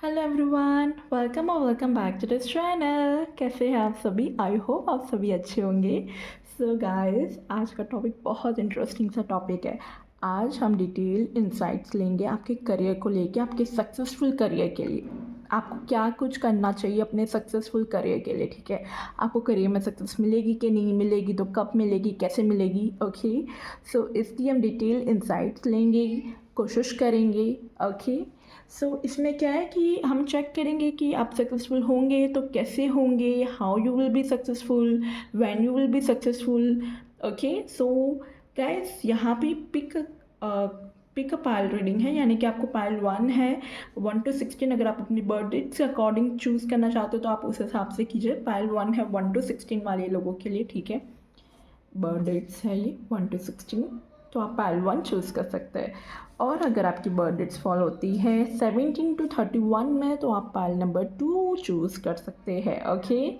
Hello everyone, welcome back to this channel. कैसे हैं आप सभी? आई होप आप सभी अच्छे होंगे। सो गाइस, आज का टॉपिक बहुत इंटरेस्टिंग सा टॉपिक है। आज हम डिटेल इंसाइट्स लेंगे आपके करियर को लेके, आपके सक्सेसफुल करियर के लिए। आपको क्या कुछ करना चाहिए अपने सक्सेसफुल करियर के लिए, ठीक है? आपको करियर में सक्सेस मिलेगी कि नहीं मिलेगी, तो कब मिलेगी, कैसे मिलेगी, ओके? सो इसकी हम डिटेल इंसाइट्स लेंगे, कोशिश करेंगे, ओके? इसमें क्या है कि हम चेक करेंगे कि आप सक्सेसफुल होंगे तो कैसे होंगे, how you will be successful, when you will be successful, okay? So guys, यहाँ पे पिक अ पायल रीडिंग है, यानी कि आपको पायल 1 है, 1 to 16। अगर आप अपनी बर्थ डेट से अकॉर्डिंग चूज़ करना चाहते हो तो आप उस हिसाब से कीजिए। पायल 1 है 1 to 16 वाले लोगों के लिए, ठीक है? बर्थ डेट्स है ये 1 to 16, तो आप पायल 1 चूज़ कर सकते हैं। और अगर आपकी बर्थ डेट्स फॉल होती है 17 to 31 में, तो आप पायल नंबर 2 चूज़ कर सकते हैं, okay?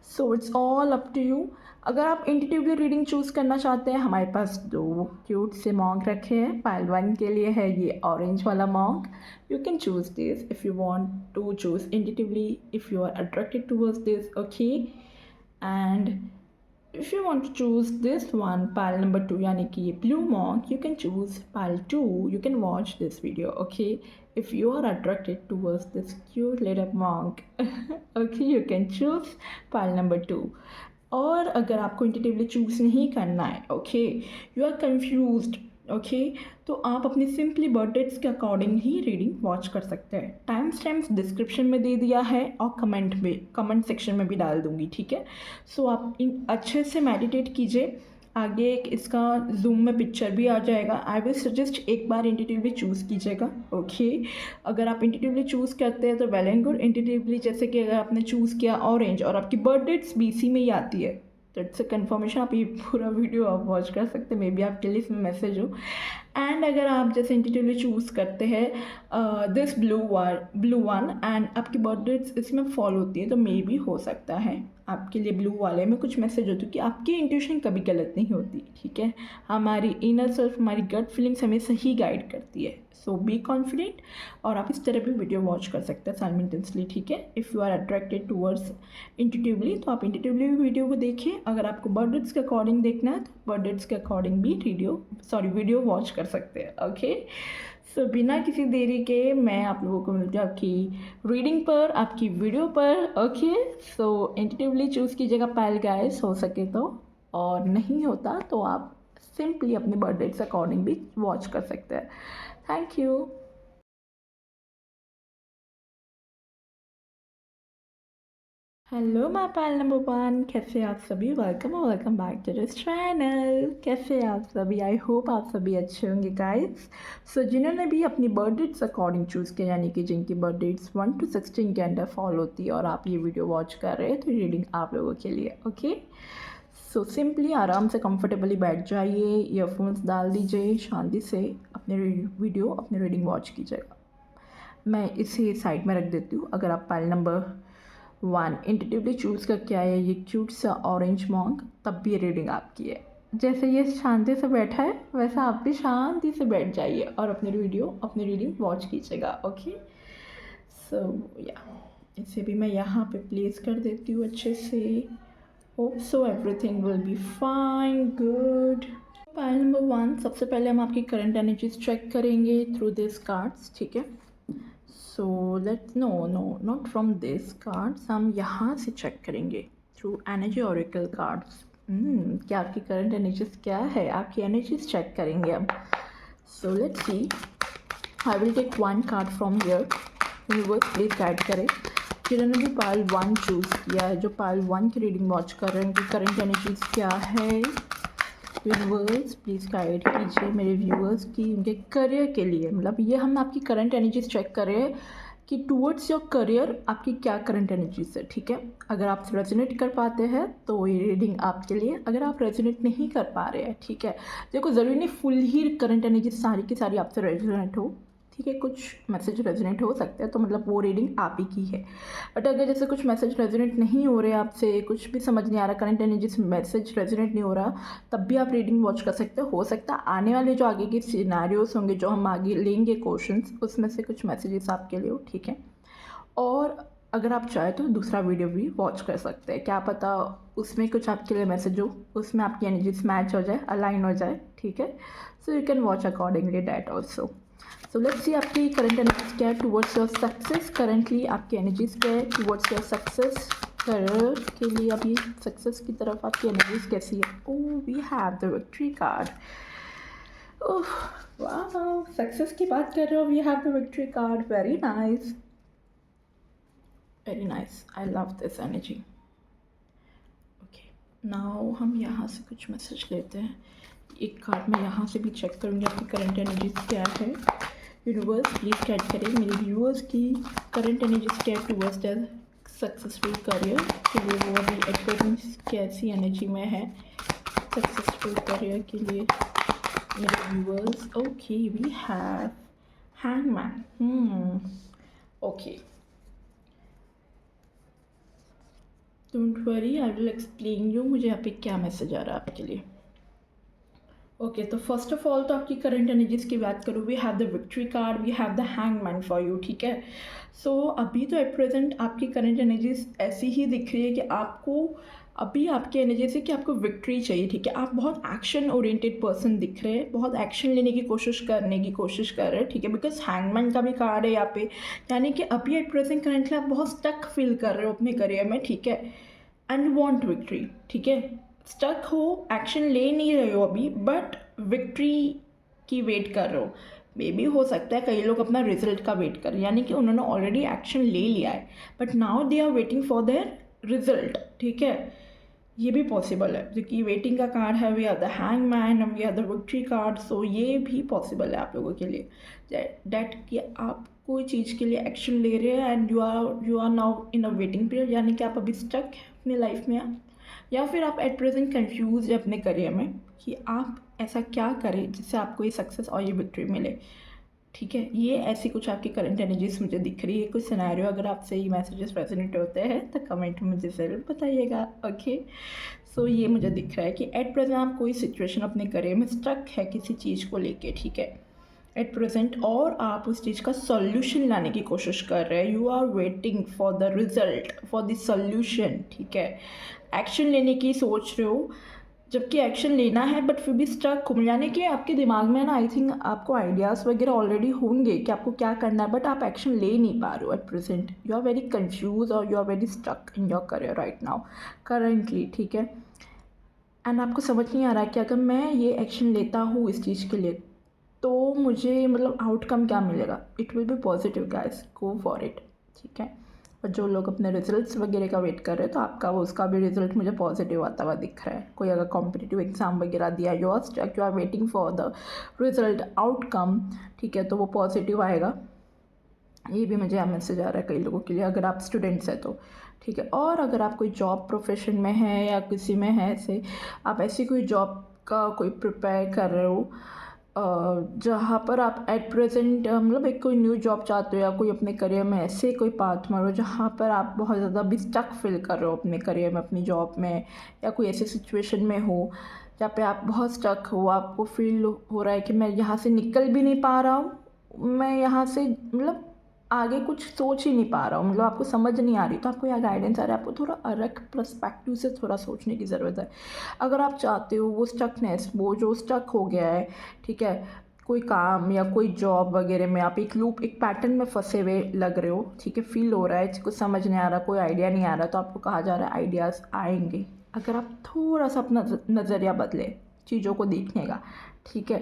So it's all up to you. अगर आप इंट्यूटिवली रीडिंग चूज़ करना चाहते हैं, हमारे पास 2 क्यूट से मॉन्क रखे हैं। पायल 1 के लिए है ये ऑरेंज वाला monk. You can choose this if you want to choose intuitively, if you are attracted towards this, okay? And if you want to choose this one, pile number 2, yani ki ye blue monk, you can choose pile 2. You can watch this video, okay? If you are attracted towards this cute little monk, okay, you can choose pile number 2. और अगर आपको इंटेटिवली choose नहीं करना है, okay, you are confused, okay, तो आप अपनी simply birth dates के अकॉर्डिंग ही रीडिंग वॉच कर सकते हैं। टाइम स्टैम्प्स डिस्क्रिप्शन में दे दिया है और कमेंट सेक्शन में भी डाल दूँगी, ठीक है? सो आप इन अच्छे से मेडिटेट कीजिए। आगे एक इसका जूम में पिक्चर भी आ जाएगा। आई विल सजेस्ट एक बार इंटेटिवली चूज़ कीजिएगा, ओके? अगर आप इंटेटिवली चूज़ करते हैं तो वेल एंड गुड। इंटेटिवली जैसे कि अगर आपने चूज़ किया ऑरेंज और आपकी बर्थ डेट्स बीसी में ही आती है, तो इट्स अ कन्फर्मेशन। आप ये पूरा वीडियो आप वॉच कर सकते हैं, मे बी आपके लिए इसमें मैसेज हो। एंड अगर आप जैसे इंटेटिवली चूज़ करते हैं दिस ब्लू वन एंड आपकी बर्थ डेट्स इसमें फॉल होती है, तो मे बी हो सकता है आपके लिए ब्लू वाले में कुछ मैसेज होती है कि आपकी इंट्यूशन कभी गलत नहीं होती, ठीक है? हमारी इनर सेल्फ, हमारी गट फीलिंग्स हमें सही गाइड करती है। So be confident. और आप इस तरह भी वीडियो वॉच कर सकते हैं साइमल्टेनियसली, ठीक है? If you are attracted towards intuitively, तो आप इंट्यूटिवली भी वीडियो को देखिए। अगर आपको बर्थ डेट्स के अकॉर्डिंग देखना है तो बर्थ डेट्स के अकॉर्डिंग भी वीडियो वॉच कर सकते हैं, ओके? सो बिना किसी देरी के मैं आप लोगों को मिलती हूँ आपकी रीडिंग पर, आपकी वीडियो पर, ओके? सो इंट्यूटिवली चूज़ कीजिएगा पायल गाइस, हो सके तो। और नहीं होता तो आप सिंपली अपने बर्थ डेट्स अकॉर्डिंग भी वॉच कर सकते हैं। Thank you. Hello my pile number 1, कैसे आप सभी? Welcome back to this channel. कैसे आप सभी? आई होप आप सभी अच्छे होंगे गाइस। सो जिन्होंने भी अपनी बर्थ डेट्स अकॉर्डिंग चूज़ किया, यानी कि जिनकी बर्थ डेट्स 1 to 16 के अंदर फॉल होती है और आप ये वीडियो वॉच कर रहे हैं, तो रीडिंग आप लोगों के लिए, ओके? सो सिंपली आराम से कंफर्टेबली बैठ जाइए, ईयरफोन्स डाल दीजिए, शांति से अपने वीडियो अपनी रीडिंग वॉच कीजिएगा। मैं इसे साइड में रख देती हूँ। अगर आप पाइल नंबर 1 इंट्यूटिवली चूज़ करके आए ये क्यूट सा ऑरेंज मॉन्क, तब भी ये रीडिंग आपकी है। जैसे ये शांति से बैठा है, वैसा आप भी शांति से बैठ जाइए और अपनी रीडिंग वॉच कीजिएगा, ओके? सो या इसे भी मैं यहाँ पे प्लेस कर देती हूँ अच्छे से। Hope so everything will be fine, good. Pile number 1, सबसे पहले हम आपकी करंट एनर्जीज चेक करेंगे थ्रू दिस कार्ड्स, ठीक है? So let's not from this cards, हम यहाँ से चेक करेंगे थ्रू एनर्जी ऑरेकल कार्ड्स। क्या आपकी करंट एनर्जीज क्या है, आपकी एनर्जीज चेक करेंगे अब। So let's see. I will take 1 card from here. Viewers please guide करें। जिन्होंने भी पायल 1 चूज़ किया है, जो पायल 1 की रीडिंग वॉच कर रहे हैं, उनकी करंट एनर्जीज क्या है? व्यूअर्स प्लीज़ गाइड कीजिए मेरे व्यूअर्स की उनके करियर के लिए। मतलब ये हम आपकी करंट एनर्जीज चेक कर रहे हैं कि टूवर्ड्स योर करियर आपकी क्या करंट एनर्जीज है, ठीक है? अगर आप रेजोनेट कर पाते हैं तो ये रीडिंग आपके लिए। अगर आप रेजोनेट नहीं कर पा रहे हैं, ठीक है, देखो ज़रूरी नहीं फुल ही करंट एनर्जीज सारी की सारी आपसे रेजोनेट हो, ठीक है? कुछ मैसेज रेजोनेट हो सकते हैं, तो मतलब वो रीडिंग आप ही की है। बट अगर जैसे कुछ मैसेज रेजोनेट नहीं हो रहे आपसे, कुछ भी समझ नहीं आ रहा, करंट एनर्जी से मैसेज रेजोनेट नहीं हो रहा, तब भी आप रीडिंग वॉच कर सकते हो सकता है आने वाले जो आगे के सिनेरियोज होंगे, जो हम आगे लेंगे क्वेश्चंस, उसमें से कुछ मैसेजेस आपके लिए हो, ठीक है? और अगर आप चाहें तो दूसरा वीडियो भी वॉच कर सकते हैं, क्या पता उसमें कुछ आपके लिए मैसेज हो, उसमें आपकी एनर्जीज मैच हो जाए, अलाइन हो जाए, ठीक है। So you can watch accordingly that also. So let's सी आपकी करंट एनर्जीज क्या है टुवर्ड्स योर सक्सेस। करंटली आपकी एनर्जीज क्या है टुवर्ड्स योर सक्सेस। करियर के लिए अभी सक्सेस की तरफ आपकी एनर्जीज कैसी है। Oh, we have the victory card. Oh वाह, सक्सेस की बात कर रहे हो, we have the victory card. Very nice, very nice, I love this energy. Okay, now हम यहाँ से कुछ मैसेज लेते हैं। एक कार्ड में यहाँ से भी चेक करूँगी आपकी करंट एनर्जीज क्या है। यूनिवर्स प्लीज़ गाइड करें मेरे व्यूअर्स की करंट एनर्जीज क्या है टुवर्ड्स देयर सक्सेसफुल करियर के लिए। वो अभी एट प्रेजेंट कैसी एनर्जी में है सक्सेसफुल करियर के लिए मेरे viewers. Okay, we have hangman. Okay, don't worry, I will explain you मुझे यहाँ पे क्या मैसेज आ रहा है आपके लिए। ओके, तो फर्स्ट ऑफ ऑल तो आपकी करंट एनर्जीज की बात करूँ, we have the victory card, we have the hangman for you, ठीक है। सो अभी तो एट प्रेजेंट आपकी करंट एनर्जीज ऐसी ही दिख रही है कि आपको अभी आपकी एनर्जी से कि आपको विक्ट्री चाहिए, ठीक है। आप बहुत एक्शन ओरिएंटेड पर्सन दिख रहे हैं, बहुत एक्शन लेने की कोशिश कर रहे हैं, ठीक है। बिकॉज हैंगमैन का भी कार्ड है यहाँ पे, यानी कि अभी एट प्रेजेंट करंटली आप बहुत स्टक फील कर रहे हो अपने करियर में, ठीक है। एंड वॉन्ट विक्ट्री, ठीक है। स्टक हो, एक्शन ले नहीं रहे हो अभी, बट विक्ट्री की वेट कर रहे हो। मे बी हो सकता है कई लोग अपना रिजल्ट का वेट कर रहे हैं, यानी कि उन्होंने ऑलरेडी एक्शन ले लिया है but now they are waiting for their result, ठीक है। ये भी पॉसिबल है, क्योंकि वेटिंग का कार्ड है, we are the hangman and we are the victory card. So ये भी पॉसिबल है आप लोगों के लिए डैट कि आप कोई चीज़ के लिए एक्शन ले रहे हैं and you are now in a waiting period, यानी कि आप अभी स्टक हैं अपने लाइफ में, या फिर आप एट प्रेजेंट कंफ्यूज है अपने करियर में कि आप ऐसा क्या करें जिससे आपको ये सक्सेस और ये विक्ट्री मिले, ठीक है। ये ऐसी कुछ आपकी करंट एनर्जीज मुझे दिख रही है, कुछ सिनेरियो। अगर आपसे ये मैसेजेस रेजोनेट होते हैं तो कमेंट में मुझे ज़रूर बताइएगा, ओके। सो ये मुझे दिख रहा है कि एट प्रेजेंट आप कोई सिचुएशन अपने करियर में स्टक है किसी चीज़ को लेके, ठीक है, एट प्रेजेंट, और आप उस चीज़ का सॉल्यूशन लाने की कोशिश कर रहे हैं। You are waiting for the result, for the solution, ठीक है। एक्शन लेने की सोच रहे हो, जबकि एक्शन लेना है बट फिर भी स्टक हो, यानी कि आपके दिमाग में ना आई थिंक आपको आइडियाज़ वगैरह ऑलरेडी होंगे कि आपको क्या करना है, बट आप एक्शन ले नहीं पा रहे हो at present. You are very confuse और you are very stuck in your career right now currently, ठीक है। एंड आपको समझ नहीं आ रहा है कि अगर मैं ये एक्शन लेता हूँ इस चीज़ के लिए तो मुझे मतलब आउटकम क्या मिलेगा। It will be positive guys, go for it, ठीक है। और जो लोग अपने रिजल्ट्स वगैरह का वेट कर रहे हैं तो आपका वो उसका भी रिजल्ट मुझे पॉजिटिव आता हुआ दिख रहा है। कोई अगर कॉम्पिटिटिव एग्जाम वगैरह दिया, you are waiting for the result outcome, ठीक है, तो वो पॉजिटिव आएगा। ये भी मुझे मैसेज आ रहा है कई लोगों के लिए, अगर आप स्टूडेंट्स हैं तो, ठीक है। और अगर आप कोई जॉब प्रोफेशन में है या किसी में है ऐसे, आप ऐसी कोई जॉब का कोई प्रिपेयर कर रहे हो जहाँ पर आप एट प्रेजेंट मतलब एक कोई न्यू जॉब चाहते हो, या कोई अपने करियर में ऐसे कोई पाथ मारो जहाँ पर आप बहुत ज़्यादा भी स्टक फील कर रहे हो अपने करियर में, अपनी जॉब में, या कोई ऐसी सिचुएशन में हो जहाँ पे आप बहुत स्टक हो, आपको फील हो रहा है कि मैं यहाँ से निकल भी नहीं पा रहा हूँ, मैं यहाँ से मतलब आगे कुछ सोच ही नहीं पा रहा हूँ, मतलब आपको समझ नहीं आ रही, तो आपको यह गाइडेंस आ रहा है, आपको थोड़ा अलग पर्सपेक्टिव से थोड़ा सोचने की ज़रूरत है। अगर आप चाहते हो वो स्टकनेस, वो जो स्टक हो गया है, ठीक है, कोई काम या कोई जॉब वगैरह में आप एक लूप, एक पैटर्न में फंसे हुए लग रहे हो, ठीक है, फील हो रहा है, कुछ समझ नहीं आ रहा, कोई आइडिया नहीं आ रहा, तो आपको कहा जा रहा है आइडियाज़ आएंगे अगर आप थोड़ा सा अपना नज़रिया बदले चीज़ों को देखने का, ठीक है।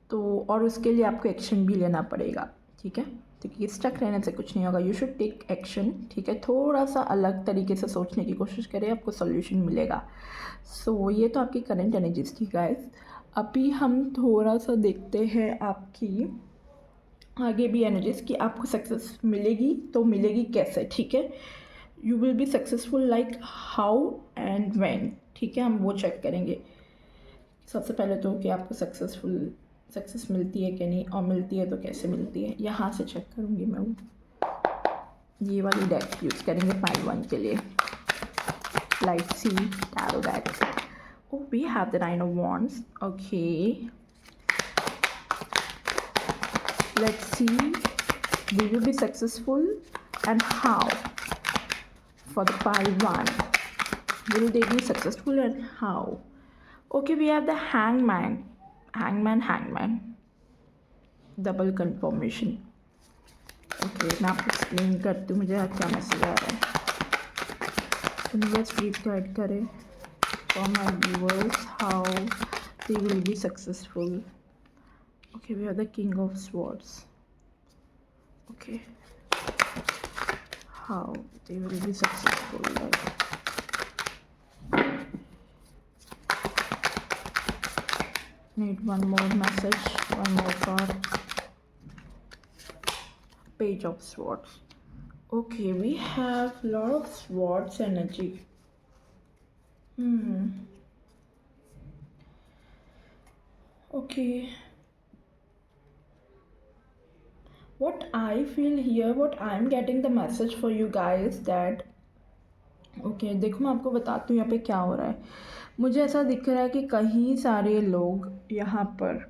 तो और उसके लिए आपको एक्शन भी लेना पड़ेगा, ठीक है, क्योंकि स्टक रहने से कुछ नहीं होगा। यू शुड टेक एक्शन, ठीक है, थोड़ा सा अलग तरीके से सोचने की कोशिश करें, आपको सोल्यूशन मिलेगा। सो ये तो आपकी करंट एनर्जीज थी गाइस। अभी हम थोड़ा सा देखते हैं आपकी आगे भी एनर्जीज कि आपको सक्सेस मिलेगी तो मिलेगी कैसे, ठीक है। You will be successful like how and when, ठीक है, हम वो चेक करेंगे। सबसे पहले तो कि आपको सक्सेस मिलती है कि नहीं, और मिलती है तो कैसे मिलती है, यहाँ से चेक करूँगी मैं। वो ये वाली डेक यूज़ करेंगे पाइल 1 के लिए, light seer tarot deck. Oh, we have the 9 of wands, okay, let's see, will you be successful and how. For the pile 1, will they be successful and how? Okay, we have the hangman, double confirmation. Okay मैं आपको explain करती हूँ मुझे क्या message आ रहा है। Universe please guide करें for my viewers how they will be successful. Okay we are the king of swords. Okay how they will be successful. Need one more message, one more card. Page of Swords. Okay, we have lot of swords energy. Okay. What I feel here, what I'm getting the message for you guys that okay, देखो मैं आपको बताती हूँ यहाँ पे क्या हो रहा है। मुझे ऐसा दिख रहा है कि कई सारे लोग यहाँ पर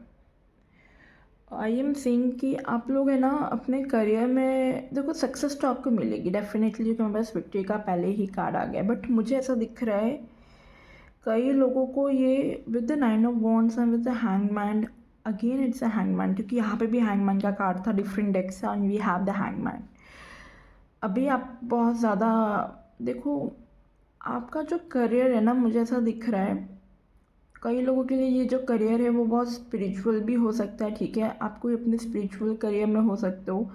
आई एम सीइंग कि आप लोग है ना अपने करियर में देखो सक्सेस तो आपको मिलेगी डेफिनेटली, क्योंकि मेरे पास विक्ट्री का पहले ही कार्ड आ गया। बट मुझे ऐसा दिख रहा है कई लोगों को ये with the 9 of wands and with the hangman, again it's a hangman, क्योंकि यहाँ पे भी हैंगमैन का कार्ड था डिफरेंट डेक से and we have the hangman. अभी आप बहुत ज़्यादा देखो आपका जो करियर है ना, मुझे ऐसा दिख रहा है कई लोगों के लिए ये जो करियर है वो बहुत स्पिरिचुअल भी हो सकता है। ठीक है, आप कोई अपने स्पिरिचुअल करियर में हो सकते हो,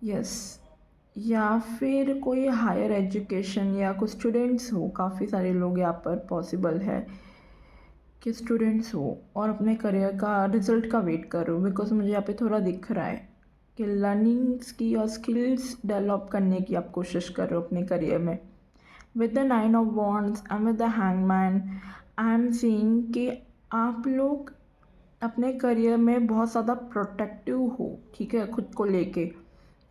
यस, या फिर कोई हायर एजुकेशन या कुछ स्टूडेंट्स हो। काफ़ी सारे लोग यहाँ पर पॉसिबल है कि स्टूडेंट्स हो और अपने करियर का रिजल्ट का वेट करो। बिकॉज मुझे यहाँ पे थोड़ा दिख रहा है कि लर्निंग्स की और स्किल्स डेवलप करने की आप कोशिश करो अपने करियर में। With the 9 of wands and with the hangman I am seeing कि आप लोग अपने करियर में बहुत ज़्यादा प्रोटेक्टिव हो, ठीक है, खुद को लेके,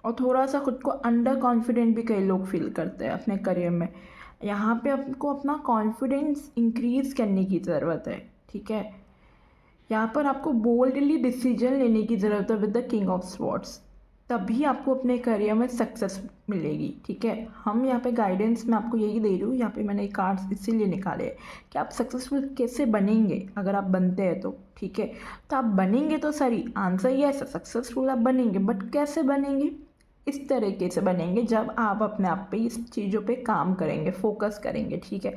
और थोड़ा सा खुद को अंडर कॉन्फिडेंट भी कई लोग फील करते हैं अपने करियर में। यहाँ पे आपको अपना कॉन्फिडेंस इंक्रीज़ करने की ज़रूरत है। ठीक है, यहाँ पर आपको बोल्डली डिसीजन लेने की ज़रूरत है with the king of swords, तभी आपको अपने करियर में सक्सेस मिलेगी। ठीक है, हम यहाँ पे गाइडेंस में आपको यही दे रही हूँ। यहाँ पे मैंने ये कार्ड्स इसीलिए निकाले हैं कि आप सक्सेसफुल कैसे बनेंगे अगर आप बनते हैं तो। ठीक है, तो आप बनेंगे तो सही आंसर ये है, सक्सेसफुल आप बनेंगे, बट कैसे बनेंगे? इस तरीके से बनेंगे जब आप अपने आप पे इस चीज़ों पे काम करेंगे, फोकस करेंगे। ठीक है,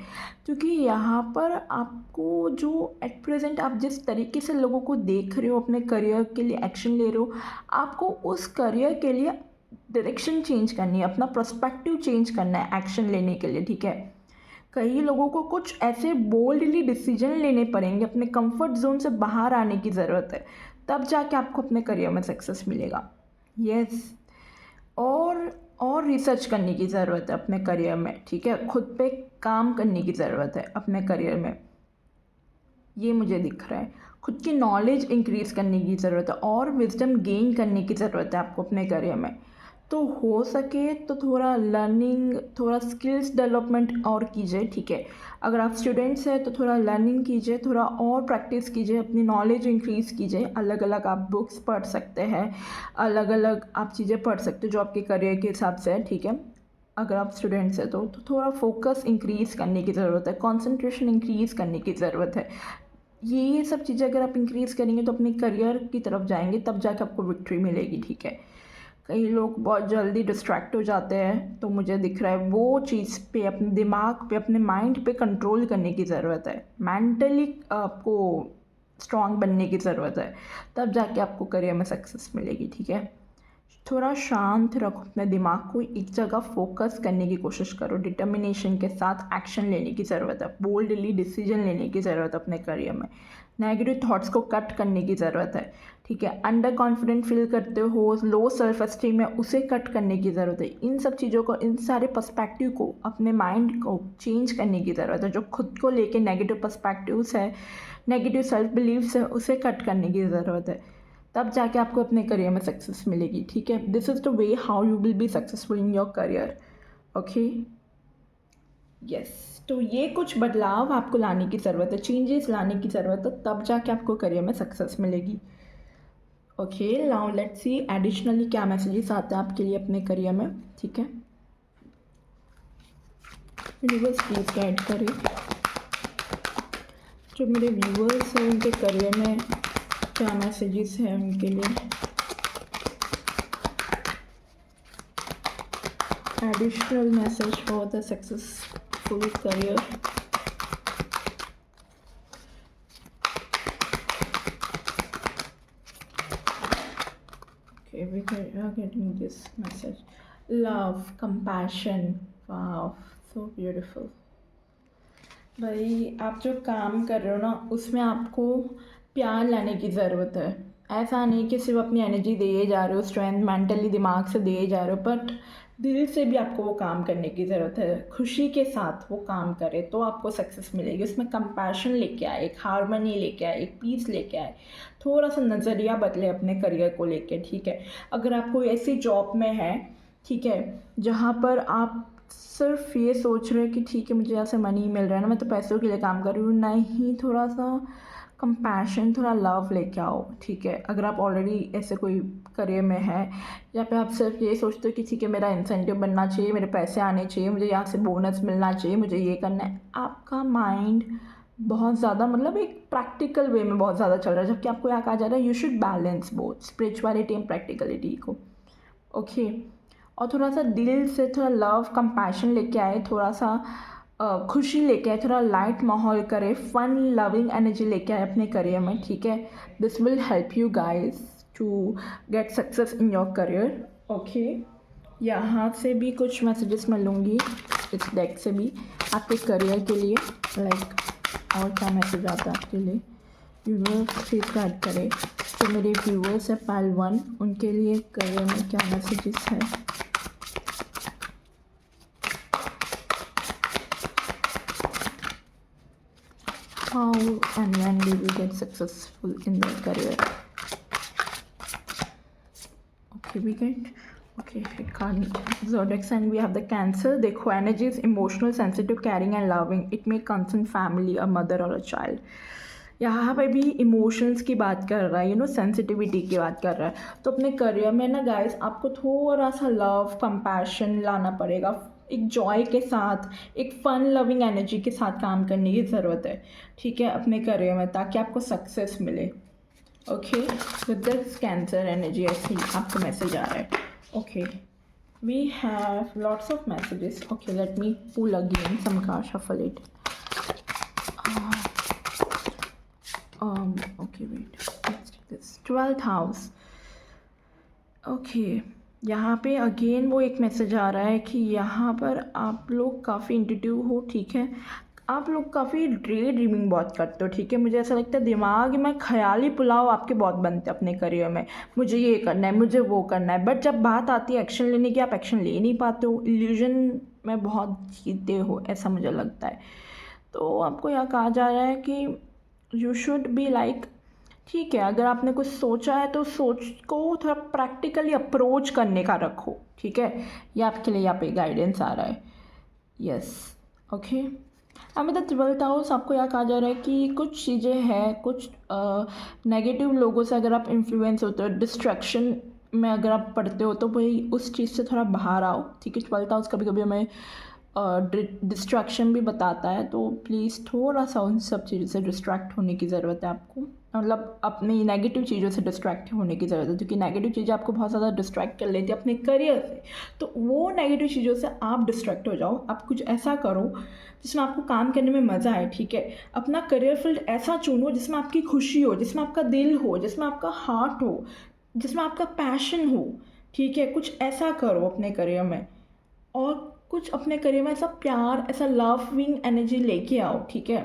क्योंकि यहाँ पर आपको जो एट प्रेजेंट आप जिस तरीके से लोगों को देख रहे हो, अपने करियर के लिए एक्शन ले रहे हो, आपको उस करियर के लिए डायरेक्शन चेंज करनी है, अपना पर्सपेक्टिव चेंज करना है एक्शन लेने के लिए। ठीक है, कई लोगों को कुछ ऐसे बोल्डली डिसीजन लेने पड़ेंगे, अपने कंफर्ट जोन से बाहर आने की ज़रूरत है, तब जाके आपको अपने करियर में सक्सेस मिलेगा। यस, और रिसर्च करने की ज़रूरत है अपने करियर में। ठीक है, खुद पे काम करने की ज़रूरत है अपने करियर में, ये मुझे दिख रहा है। खुद की नॉलेज इंक्रीज़ करने की ज़रूरत है और विजडम गेन करने की ज़रूरत है आपको अपने करियर में। तो हो सके तो थोड़ा लर्निंग, थोड़ा स्किल्स डेवलपमेंट और कीजिए। ठीक है, अगर आप स्टूडेंट्स हैं तो थोड़ा लर्निंग कीजिए, थोड़ा और प्रैक्टिस कीजिए, अपनी नॉलेज इंक्रीज़ कीजिए। अलग अलग आप बुक्स पढ़ सकते हैं, अलग अलग आप चीज़ें पढ़ सकते हो जो आपके करियर के हिसाब से है। ठीक है, अगर आप स्टूडेंट्स हैं तो थोड़ा फोकस इंक्रीज़ करने की ज़रूरत है, कॉन्सेंट्रेशन इंक्रीज़ करने की ज़रूरत है। ये सब चीज़ें अगर आप इंक्रीज़ करेंगे तो अपने करियर की तरफ जाएंगे, तब जाके आपको विक्ट्री मिलेगी। ठीक है, कई लोग बहुत जल्दी डिस्ट्रैक्ट हो जाते हैं, तो मुझे दिख रहा है वो चीज़ पे, अपने दिमाग पे, अपने माइंड पे कंट्रोल करने की ज़रूरत है। मेंटली आपको स्ट्रांग बनने की ज़रूरत है, तब जाके आपको करियर में सक्सेस मिलेगी। ठीक है, थोड़ा शांत रखो अपने दिमाग को, एक जगह फोकस करने की कोशिश करो, डिटर्मिनेशन के साथ एक्शन लेने की ज़रूरत है, बोल्डली डिसीजन लेने की ज़रूरत है अपने करियर में। नेगेटिव थॉट्स को कट करने की ज़रूरत है। ठीक है, अंडर कॉन्फिडेंट फील करते हो, लो सेल्फ एस्टीम है, उसे कट करने की ज़रूरत है। इन सब चीज़ों को, इन सारे पर्सपेक्टिव को, अपने माइंड को चेंज करने की ज़रूरत है। जो खुद को लेके नेगेटिव पर्सपेक्टिव्स है, नेगेटिव सेल्फ बिलीव्स है, उसे कट करने की ज़रूरत है, तब जाके आपको अपने करियर में सक्सेस मिलेगी। ठीक है, this is the way how you will be successful in your career. Okay, yes, तो ये कुछ बदलाव आपको लाने की ज़रूरत है, चेंजेस लाने की ज़रूरत है, तब जाके आपको करियर में सक्सेस मिलेगी। Okay, now let's see additionally क्या मैसेजेस आते हैं आपके लिए अपने करियर में, ठीक है। यूनिवर्स प्लीज गाइड करें, जो मेरे व्यूअर्स हैं उनके करियर में क्या मैसेजेस हैं उनके लिए। Additional message for the successful career. Okay, we are getting this message. Love, compassion. Wow, so beautiful. भाई आप जो काम कर रहे हो ना उसमें आपको प्यार लाने की ज़रूरत है। ऐसा नहीं कि सिर्फ अपनी एनर्जी दिए जा रहे हो, स्ट्रेंथ मेंटली दिमाग से दिए जा रहे हो, बट दिल से भी आपको वो काम करने की ज़रूरत है। खुशी के साथ वो काम करे तो आपको सक्सेस मिलेगी। उसमें कंपैशन लेके आए, एक हारमनी लेके आए, एक पीस लेके आए, थोड़ा सा नज़रिया बदले अपने करियर को लेके, ठीक है। अगर आप कोई ऐसी जॉब में है, ठीक है, जहाँ पर आप सिर्फ ये सोच रहे हैं कि ठीक है मुझे यहाँ से मनी मिल रहा है ना, मैं तो पैसों के लिए काम कर रही हूँ, नहीं, थोड़ा सा कंपैशन, थोड़ा लव लेके आओ, ठीक है। अगर आप ऑलरेडी ऐसे कोई करियर में है या पे आप सिर्फ ये सोचते हो कि ठीक है मेरा इंसेंटिव बनना चाहिए, मेरे पैसे आने चाहिए, मुझे यहाँ से बोनस मिलना चाहिए, मुझे ये करना है, आपका माइंड बहुत ज़्यादा मतलब एक प्रैक्टिकल वे में बहुत ज़्यादा चल रहा है, जबकि आपको यहाँ कहा जा रहा है you should balance both spirituality and practicality को, ओके। और थोड़ा सा दिल से थोड़ा लव कंपैशन लेके आए, थोड़ा सा खुशी लेके आए, थोड़ा लाइट माहौल करे, फन लविंग एनर्जी लेके आए अपने करियर में, ठीक है। This will help you guys to get success in your career, okay. यहाँ से भी कुछ मैसेजेस मैं लूँगी, इस डेक से भी आपके करियर के लिए, लाइक और क्या मैसेज आता है आपके लिए। यूनिवर्स प्लीज गाइड करे तो मेरे व्यूअर्स है पाइल 1, उनके लिए करियर में क्या मैसेजेस है। How and when they will get successful in their career. Okay, we get zodiac sign. We have the Cancer. देखो energy is emotional, sensitive, caring and loving. It may concern family, a mother or a child. यहाँ पे भी emotions की बात कर रहा है, sensitivity की बात कर रहा है। तो अपने करियर में ना गाइस आपको थोड़ा सा लव कंपैशन लाना पड़ेगा, एक जॉय के साथ, एक फ़न लविंग एनर्जी के साथ काम करने की ज़रूरत है, ठीक है, अपने करियर में, ताकि आपको सक्सेस मिले, okay. With this Cancer energy ऐसे ही आपको मैसेज आ रहा है, okay. We have lots of messages, okay, let me pull again some card, shuffle it. Okay, wait, let's take this 12th house, okay। यहाँ पे अगेन वो एक मैसेज आ रहा है कि यहाँ पर आप लोग काफ़ी इंट्यूटिव हो, ठीक है। आप लोग काफ़ी डे ड्रीमिंग बहुत करते हो, ठीक है। मुझे ऐसा लगता है दिमाग में ख्याली पुलाव आपके बहुत बनते हैं अपने करियर में, मुझे ये करना है, मुझे वो करना है, बट जब बात आती है एक्शन लेने की, आप एक्शन ले नहीं पाते हो, इल्यूजन में बहुत जीते हो, ऐसा मुझे लगता है। तो आपको यहाँ कहा जा रहा है कि यू शुड बी लाइक, ठीक है, अगर आपने कुछ सोचा है तो सोच को थोड़ा प्रैक्टिकली अप्रोच करने का रखो, ठीक है। ये आपके लिए यहाँ पे गाइडेंस आ रहा है, यस, ओके। अब द 12th हाउस आपको यहाँ कहा जा रहा है कि कुछ चीज़ें हैं, कुछ नेगेटिव लोगों से अगर आप इन्फ्लुएंस होते हो, डिस्ट्रैक्शन में अगर आप पढ़ते हो, तो भाई उस चीज़ से थोड़ा बाहर आओ, ठीक है। 12th हाउस कभी कभी हमें डिस्ट्रैक्शन भी बताता है, तो प्लीज़ थोड़ा सा उन सब चीज़ों से डिस्ट्रैक्ट होने की ज़रूरत है आपको, मतलब अपनी नेगेटिव चीज़ों से डिस्ट्रैक्ट होने की ज़रूरत है, क्योंकि नेगेटिव चीज़ें आपको बहुत ज़्यादा डिस्ट्रैक्ट कर लेती है अपने करियर से। तो वो नेगेटिव चीज़ों से आप डिस्ट्रैक्ट हो जाओ, आप कुछ ऐसा करो जिसमें आपको काम करने में मज़ा आए, ठीक है। अपना करियर फील्ड ऐसा चुनो जिसमें आपकी खुशी हो, जिसमें आपका दिल हो, जिसमें आपका हार्ट हो, जिसमें आपका पैशन हो, ठीक है। कुछ ऐसा करो अपने करियर में, और कुछ अपने करियर में ऐसा प्यार, ऐसा लविंग एनर्जी लेके आओ, ठीक है।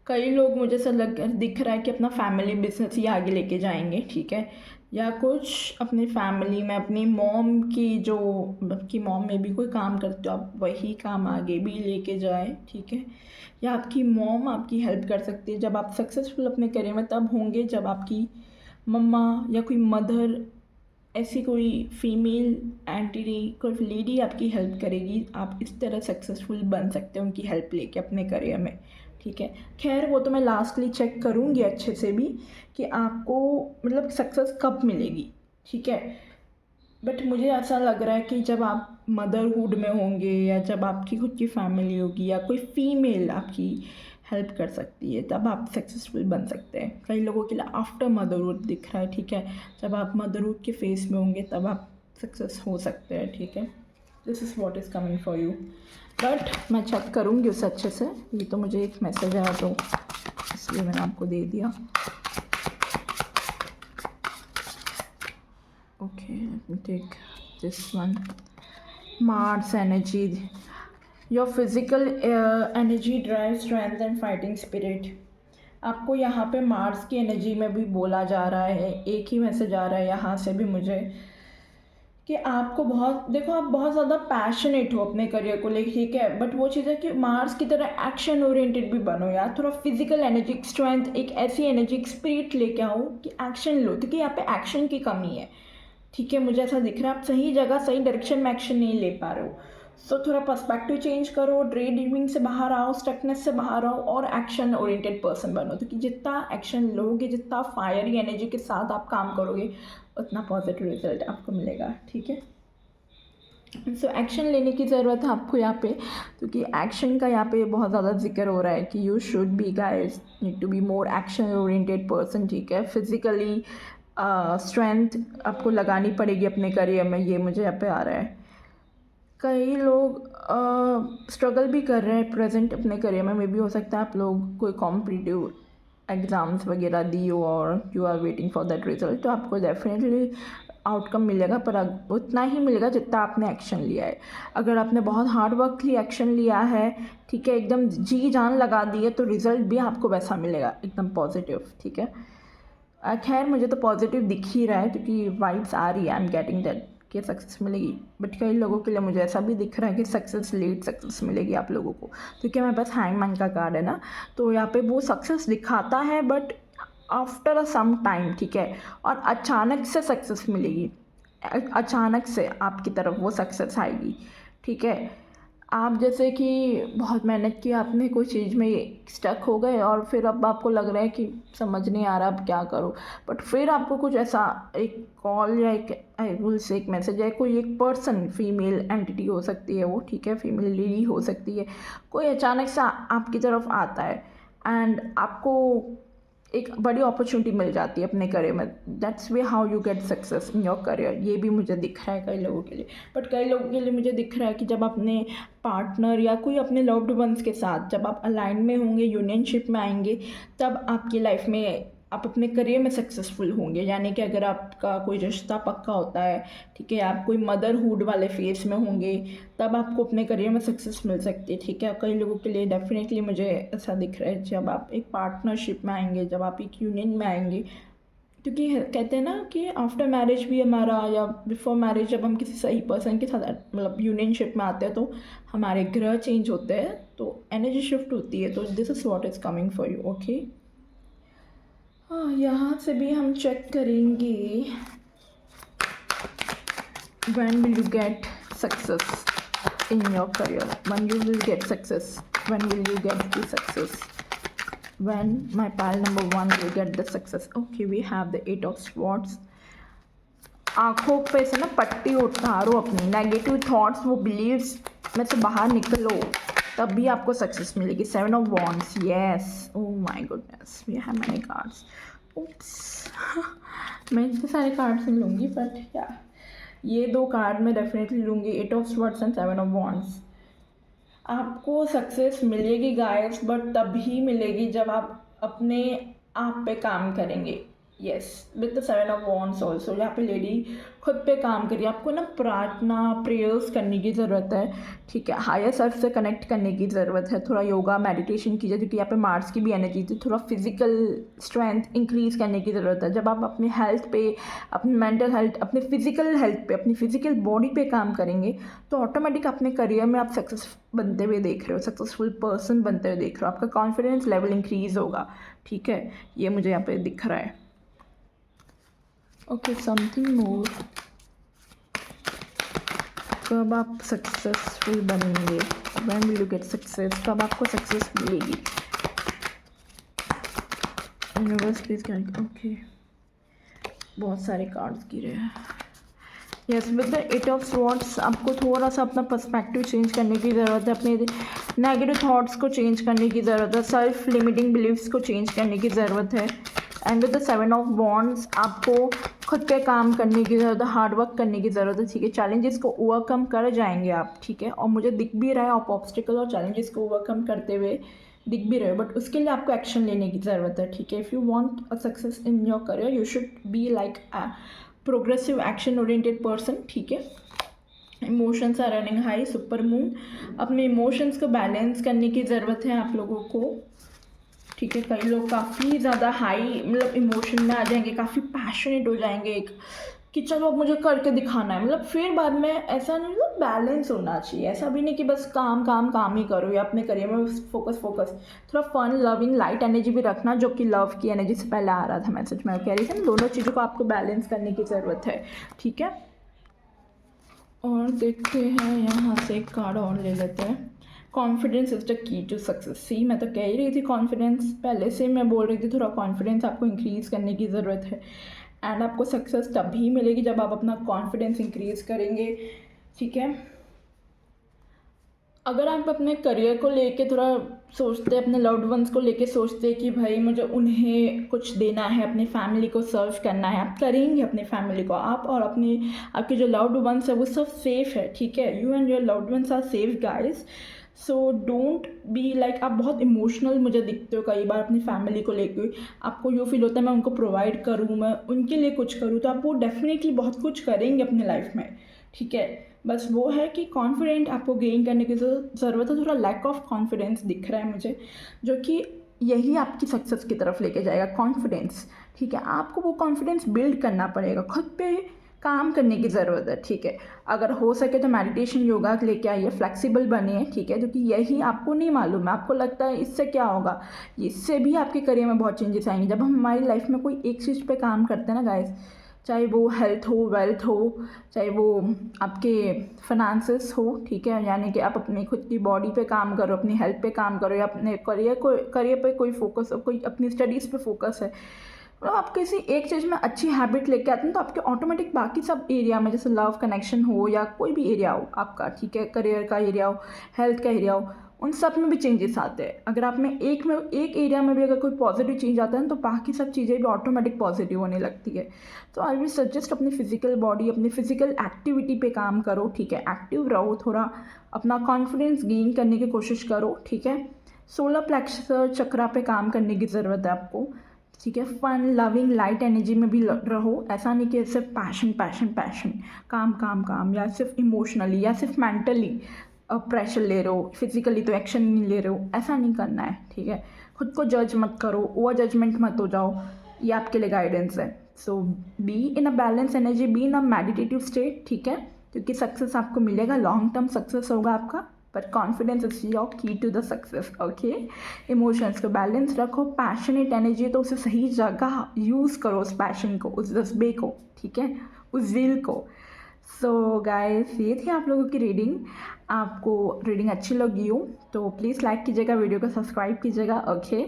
कई लोग मुझे ऐसा दिख रहा है कि अपना फैमिली बिजनेस ही आगे लेके जाएंगे, ठीक है, या कुछ अपनी फैमिली में अपनी मॉम की जो आपकी मॉम में भी कोई काम करते हो, आप वही काम आगे भी लेके जाए, ठीक है। या आपकी मॉम आपकी हेल्प कर सकती है। जब आप सक्सेसफुल अपने करियर में तब होंगे जब आपकी मम्मा या कोई मदर, ऐसी कोई फीमेल एंटिटी, कोई लेडी आपकी हेल्प करेगी, आप इस तरह सक्सेसफुल बन सकते हैं उनकी हेल्प लेके अपने करियर में, ठीक है। खैर वो तो मैं लास्टली चेक करूँगी अच्छे से भी कि आपको मतलब सक्सेस कब मिलेगी, ठीक है। बट मुझे ऐसा लग रहा है कि जब आप मदरहुड में होंगे या जब आपकी खुद की फैमिली होगी या कोई फीमेल आपकी हेल्प कर सकती है तब आप सक्सेसफुल बन सकते हैं। कई लोगों के लिए आफ्टर मदरहुड दिख रहा है, ठीक है। जब आप मदरहुड के फेस में होंगे तब आप सक्सेस हो सकते हैं, ठीक है। This is what is coming for you. But मैं चेक करूँगी उसे अच्छे से। ये तो मुझे एक मैसेज आया तो इसलिए मैंने आपको दे दिया। Okay, let me take this one. Mars energy. Your physical energy drives strength and fighting spirit. आपको यहाँ पे मार्स की एनर्जी में भी बोला जा रहा है, एक ही मैसेज आ रहा है यहाँ से भी मुझे कि आपको बहुत, देखो आप बहुत ज़्यादा पैशनेट हो अपने करियर को लेकर, ठीक है। बट वो चीज़ है कि मार्स की तरह एक्शन ओरिएंटेड भी बनो यार। थोड़ा फिजिकल एनर्जी स्ट्रेंथ, एक ऐसी एनर्जी स्पिरिट लेके आओ कि एक्शन लो, क्योंकि यहाँ पे एक्शन की कमी है, ठीक है। मुझे ऐसा दिख रहा है आप सही जगह सही डायरेक्शन में एक्शन नहीं ले पा रहे हो। सो थोड़ा पर्सपेक्टिव चेंज करो, ड्रे ड्रीमिंग से बाहर आओ, स्टकनेस से बाहर आओ और एक्शन ओरिएंटेड पर्सन बनो। क्योंकि जितना एक्शन लोगे, जितना फायरी एनर्जी के साथ आप काम करोगे, उतना पॉजिटिव रिजल्ट आपको मिलेगा, ठीक है। सो एक्शन लेने की ज़रूरत है आपको यहाँ पे, क्योंकि एक्शन का यहाँ पे बहुत ज़्यादा जिक्र हो रहा है कि you should be guys need to be more action oriented person, ठीक है। फिजिकली स्ट्रेंथ आपको लगानी पड़ेगी अपने करियर में, ये मुझे यहाँ पे आ रहा है। कई लोग स्ट्रगल भी कर रहे हैं प्रेजेंट अपने करियर में, मे भी हो सकता है आप लोग कोई कॉम्पिटिटिव एग्ज़ाम्स वगैरह दी हो और you are waiting for that result, तो आपको डेफिनेटली आउटकम मिलेगा, पर उतना ही मिलेगा जितना आपने एक्शन लिया है। अगर आपने बहुत हार्ड वर्क के लिए एक्शन लिया है, ठीक है, एकदम जी जान लगा दी है, तो रिज़ल्ट भी आपको वैसा मिलेगा, एकदम पॉजिटिव, ठीक है। खैर मुझे तो पॉजिटिव दिख ही रहा है क्योंकि वाइब्स आ रही है, आई एम गेटिंग दैट कि सक्सेस मिलेगी। बट कई लोगों के लिए मुझे ऐसा भी दिख रहा है कि सक्सेस लेट सक्सेस मिलेगी आप लोगों को, क्योंकि हमारे पास हैंगमैन का कार्ड है ना, तो यहाँ पे वो सक्सेस दिखाता है but after a some time, ठीक है। और अचानक से सक्सेस मिलेगी, अचानक से आपकी तरफ वो सक्सेस आएगी, ठीक है। आप जैसे कि बहुत मेहनत की आपने कोई चीज़ में स्टक हो गए और फिर अब आपको लग रहा है कि समझ नहीं आ रहा अब क्या करूँ, बट फिर आपको कुछ ऐसा एक कॉल या एक आई विल से एक मैसेज है, कोई एक पर्सन, फीमेल एंटिटी हो सकती है वो, ठीक है, फीमेल लेडी हो सकती है, कोई अचानक से आपकी तरफ आता है एंड आपको एक बड़ी अपॉर्चुनिटी मिल जाती है अपने करियर में। That's way how you get success in your career. ये भी मुझे दिख रहा है कई लोगों के लिए, बट कई लोगों के लिए मुझे दिख रहा है कि जब अपने पार्टनर या कोई अपने लव्ड वंस के साथ जब आप अलाइन में होंगे, यूनियनशिप में आएंगे, तब आपकी लाइफ में आप अपने करियर में सक्सेसफुल होंगे। यानी कि अगर आपका कोई रिश्ता पक्का होता है, ठीक है, आप कोई मदरहुड वाले फेज में होंगे, तब आपको अपने करियर में सक्सेस मिल सकती है, ठीक है। कई लोगों के लिए डेफिनेटली मुझे ऐसा दिख रहा है जब आप एक पार्टनरशिप में आएंगे, जब आप एक यूनियन में आएंगे, क्योंकि कहते हैं ना कि आफ्टर मैरिज भी हमारा या बिफोर मैरिज जब हम किसी सही पर्सन के साथ मतलब यूनियनशिप में आते हैं तो हमारे ग्रह चेंज होते हैं, तो एनर्जी शिफ्ट होती है। तो this is what is coming for you, okay. हाँ, यहाँ से भी हम चेक करेंगे when will you get success in your career, when you will get success, when will you get the success, when my pile number 1 will get the success. Okay, we have the 8 of swords. आँखों पे से ना पट्टी उतारो, अपनी negative thoughts, वो beliefs में से बाहर निकलो, तब भी आपको सक्सेस मिलेगी। 7 of wands, yes, oh my goodness, we have many cards. Oops. मैं इतने सारे कार्ड्स नहीं लूँगी, बट या ये 2 कार्ड मैं डेफिनेटली लूँगी, 8 of swords and 7 of wands। आपको सक्सेस मिलेगी गाइस, बट तभी मिलेगी जब आप अपने आप पे काम करेंगे। Yes, with the 7 of wands also, यहाँ पे लेडी खुद पे काम करिए। आपको ना प्रार्थना, प्रेयर्स करने की ज़रूरत है, ठीक है। हायर सेल्फ से कनेक्ट करने की ज़रूरत है, थोड़ा योगा मेडिटेशन कीजिए, क्योंकि यहाँ पे मार्स की भी एनर्जी थी। थोड़ा फिजिकल स्ट्रेंथ इंक्रीज़ करने की ज़रूरत है। जब आप अपने हेल्थ पे, अपनी मेंटल हेल्थ, अपने फिजिकल हेल्थ पे, अपनी फिजिकल बॉडी पे काम करेंगे, तो ऑटोमेटिक अपने करियर में आप सक्सेस बनते हुए देख रहे हो, सक्सेसफुल पर्सन बनते हुए देख रहे हो, आपका कॉन्फिडेंस लेवल इंक्रीज़ होगा, ठीक है। ये मुझे यहाँ पे दिख रहा है। Okay, something more. कब आप सक्सेसफुल बनेंगे, when will you get success, कब आपको सक्सेस मिलेगी। यूनिवर्स प्लीज क्या, ओके बहुत सारे कार्ड्स गिरे हैं। Yes, with the eight of swords आपको थोड़ा सा अपना पर्सपेक्टिव चेंज करने की ज़रूरत है, अपने नेगेटिव थॉट्स को चेंज करने की ज़रूरत है, सेल्फ लिमिटिंग बिलीव्स को चेंज करने की ज़रूरत है। And with the seven of wands आपको खुद पे काम करने की ज़रूरत है, हार्ड वर्क करने की ज़रूरत है, ठीक है। चैलेंजेस को ओवरकम कर जाएंगे आप, ठीक है। और मुझे दिख भी रहा है आप ऑब्स्टिकल और चैलेंजेस को ओवरकम करते हुए दिख भी रहे हो, बट उसके लिए आपको एक्शन लेने की ज़रूरत है, ठीक है। If you want a success in your career you should be like a progressive action oriented person, ठीक है। Emotions are running high, super moon, अपने इमोशंस को बैलेंस करने की ज़रूरत है आप लोगों को, ठीक है। कई लोग काफ़ी ज़्यादा हाई मतलब इमोशन में आ जाएंगे, काफ़ी पैशनेट हो जाएंगे एक कि चलो अब मुझे करके दिखाना है, मतलब फिर बाद में ऐसा नहीं, मतलब बैलेंस होना चाहिए। ऐसा भी नहीं कि बस काम काम काम ही करो या अपने करियर में फोकस फोकस, थोड़ा फन लविंग लाइट एनर्जी भी रखना, जो कि लव की एनर्जी से पहले आ रहा था मैसेज में कह रही थी ना, दोनों चीज़ों को आपको बैलेंस करने की ज़रूरत है, ठीक है। और देखते हैं यहाँ से एक कार्ड और ले लेते हैं। Confidence is the key to success. See मैं तो कह ही रही थी कॉन्फिडेंस, पहले से मैं बोल रही थी थोड़ा कॉन्फिडेंस आपको इंक्रीज़ करने की ज़रूरत है। एंड आपको सक्सेस तभी मिलेगी जब आप अपना कॉन्फिडेंस इंक्रीज़ करेंगे, ठीक है। अगर आप अपने करियर को लेके थोड़ा सोचते हैं, अपने लव्ड वंस को लेके सोचते हैं कि भाई मुझे उन्हें कुछ देना है, अपनी फैमिली को सर्व करना है, आप करेंगे अपनी फैमिली को, आप और अपनी आपके जो लव्ड वंस है वो सब सेफ़ है, ठीक है। You and your loved ones are safe guys, so don't be like आप बहुत इमोशनल मुझे दिखते हो कई बार अपनी फैमिली को लेकर, आपको यूँ फील होता है मैं उनको प्रोवाइड करूँ, मैं उनके लिए कुछ करूँ, तो आप वो डेफिनेटली बहुत कुछ करेंगे अपनी लाइफ में, ठीक है। बस वो है कि कॉन्फिडेंट आपको गेन करने की ज़रूरत है, थोड़ा लैक ऑफ कॉन्फिडेंस दिख रहा है मुझे, जो कि यही आपकी सक्सेस की तरफ लेके जाएगा, कॉन्फिडेंस, ठीक है। आपको वो कॉन्फिडेंस बिल्ड करना पड़ेगा, खुद पे काम करने की ज़रूरत है, ठीक है। अगर हो सके तो मेडिटेशन योगा लेके आइए, फ्लेक्सिबल बनिए, ठीक है, क्योंकि यही आपको नहीं मालूम है, आपको लगता है इससे क्या होगा, इससे भी आपके करियर में बहुत चेंजेस आएंगे। जब हम हमारी लाइफ में कोई एक चीज़ पे काम करते हैं ना गाइस, चाहे वो हेल्थ हो, वेल्थ हो, चाहे वो आपके फाइनेंसेस हो, ठीक है, यानी कि आप अपनी खुद की बॉडी पे काम करो, अपनी हेल्थ पे काम करो, या अपने करियर पे कोई फोकस हो, कोई अपनी स्टडीज़ पे फोकस है, मतलब आप किसी एक चीज़ में अच्छी हैबिट लेके आते हैं तो आपके ऑटोमेटिक बाकी सब एरिया में, जैसे लव कनेक्शन हो या कोई भी एरिया हो आपका, ठीक है, करियर का एरिया हो, हेल्थ का एरिया हो, उन सब में भी चेंजेस आते हैं। अगर आप में एक एरिया में भी अगर कोई पॉजिटिव चेंज आता है तो बाकी सब चीज़ें भी ऑटोमेटिक पॉजिटिव होने लगती है। तो आई विल सजेस्ट अपनी फिजिकल बॉडी, अपनी फिजिकल एक्टिविटी पे काम करो, ठीक है, एक्टिव रहो, थोड़ा अपना कॉन्फिडेंस गेन करने की कोशिश करो, ठीक है। सोलर प्लेक्सस चक्रा पे काम करने की ज़रूरत है आपको, ठीक है। फन लविंग लाइट एनर्जी में भी रहो, ऐसा नहीं कि सिर्फ पैशन पैशन पैशन, काम काम काम, या सिर्फ इमोशनली या सिर्फ मेंटली प्रेशर ले रहे हो, फिजिकली तो एक्शन नहीं ले रहे हो, ऐसा नहीं करना है, ठीक है। खुद को जज मत करो, ओवर जजमेंट मत हो जाओ, ये आपके लिए गाइडेंस है। So be in a balance energy, be in a meditative state, ठीक है, क्योंकि सक्सेस आपको मिलेगा, लॉन्ग टर्म सक्सेस होगा आपका, but confidence is your key to the success, okay. Emotions को बैलेंस रखो, पैशनेट एनर्जी तो उसे सही जगह यूज़ करो, उस पैशन को, उस जज्बे को, ठीक है, उस विल को। सो गाइस ये थी आप लोगों की रीडिंग। आपको रीडिंग अच्छी लगी हो तो प्लीज़ लाइक कीजिएगा, वीडियो को सब्सक्राइब कीजिएगा, ओके।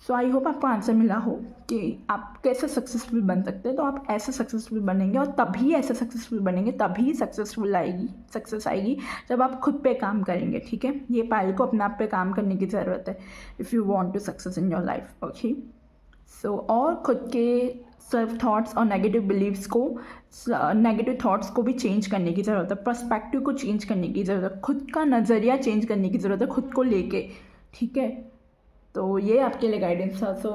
सो आई होप आपको आंसर मिला हो कि आप कैसे सक्सेसफुल बन सकते हैं। तो आप ऐसे सक्सेसफुल बनेंगे और तभी ऐसे सक्सेसफुल बनेंगे, तभी सक्सेस आएगी जब आप खुद पे काम करेंगे, ठीक है। ये पायल को अपने आप पे काम करने की ज़रूरत है if you want to success in your life, okay. So और खुद के सेल्फ थॉट्स और नेगेटिव बिलीव्स को, नेगेटिव थॉट्स को भी चेंज करने की ज़रूरत है, पर्सपेक्टिव को चेंज करने की ज़रूरत है, खुद का नज़रिया चेंज करने की ज़रूरत है खुद को लेके, ठीक है। तो ये आपके लिए गाइडेंस था। सो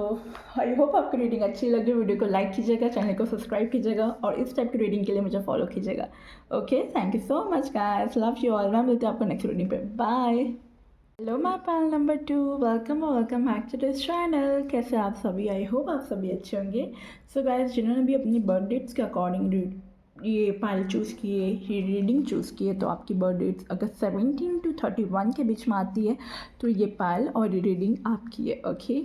आई होप आपको रीडिंग अच्छी लगी, वीडियो को लाइक कीजिएगा, चैनल को सब्सक्राइब कीजिएगा और इस टाइप की रीडिंग के लिए मुझे फॉलो कीजिएगा, okay. Thank you so much guys, love you all. मैं मिलती हूँ आपको नेक्स्ट रीडिंग पे, bye. Hello my panel number 2, welcome back to this channel. कैसे आप सभी, आई होप आप सभी अच्छे होंगे। सो गाइस जिन्होंने भी अपनी बर्थ डेट्स के अकॉर्डिंग ये पाइल चूज़ किए, ये रीडिंग चूज़ किए, तो आपकी बर्थ डेट्स अगर 17 to 31 के बीच में आती है तो ये पाइल और ये रीडिंग आपकी है, ओके।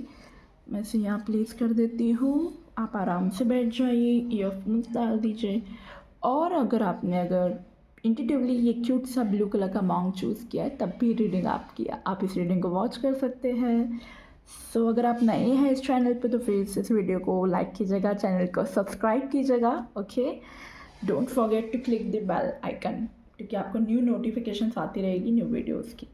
मैं इसे यहाँ प्लेस कर देती हूँ, आप आराम से बैठ जाइए, ईयरफोन्स डाल दीजिए। और अगर इंटिटिवली ये क्यूट सा ब्लू कलर का मॉन्ग चूज़ किया है तब भी रीडिंग आपकी है, आप इस रीडिंग को वॉच कर सकते हैं। सो अगर आप नए हैं इस चैनल पे तो प्लीज़ इस वीडियो को लाइक कीजिएगा, चैनल को सब्सक्राइब कीजिएगा, okay. Don't forget to click the bell icon, क्योंकि आपको न्यू नोटिफिकेशंस आती रहेगी न्यू वीडियोस की।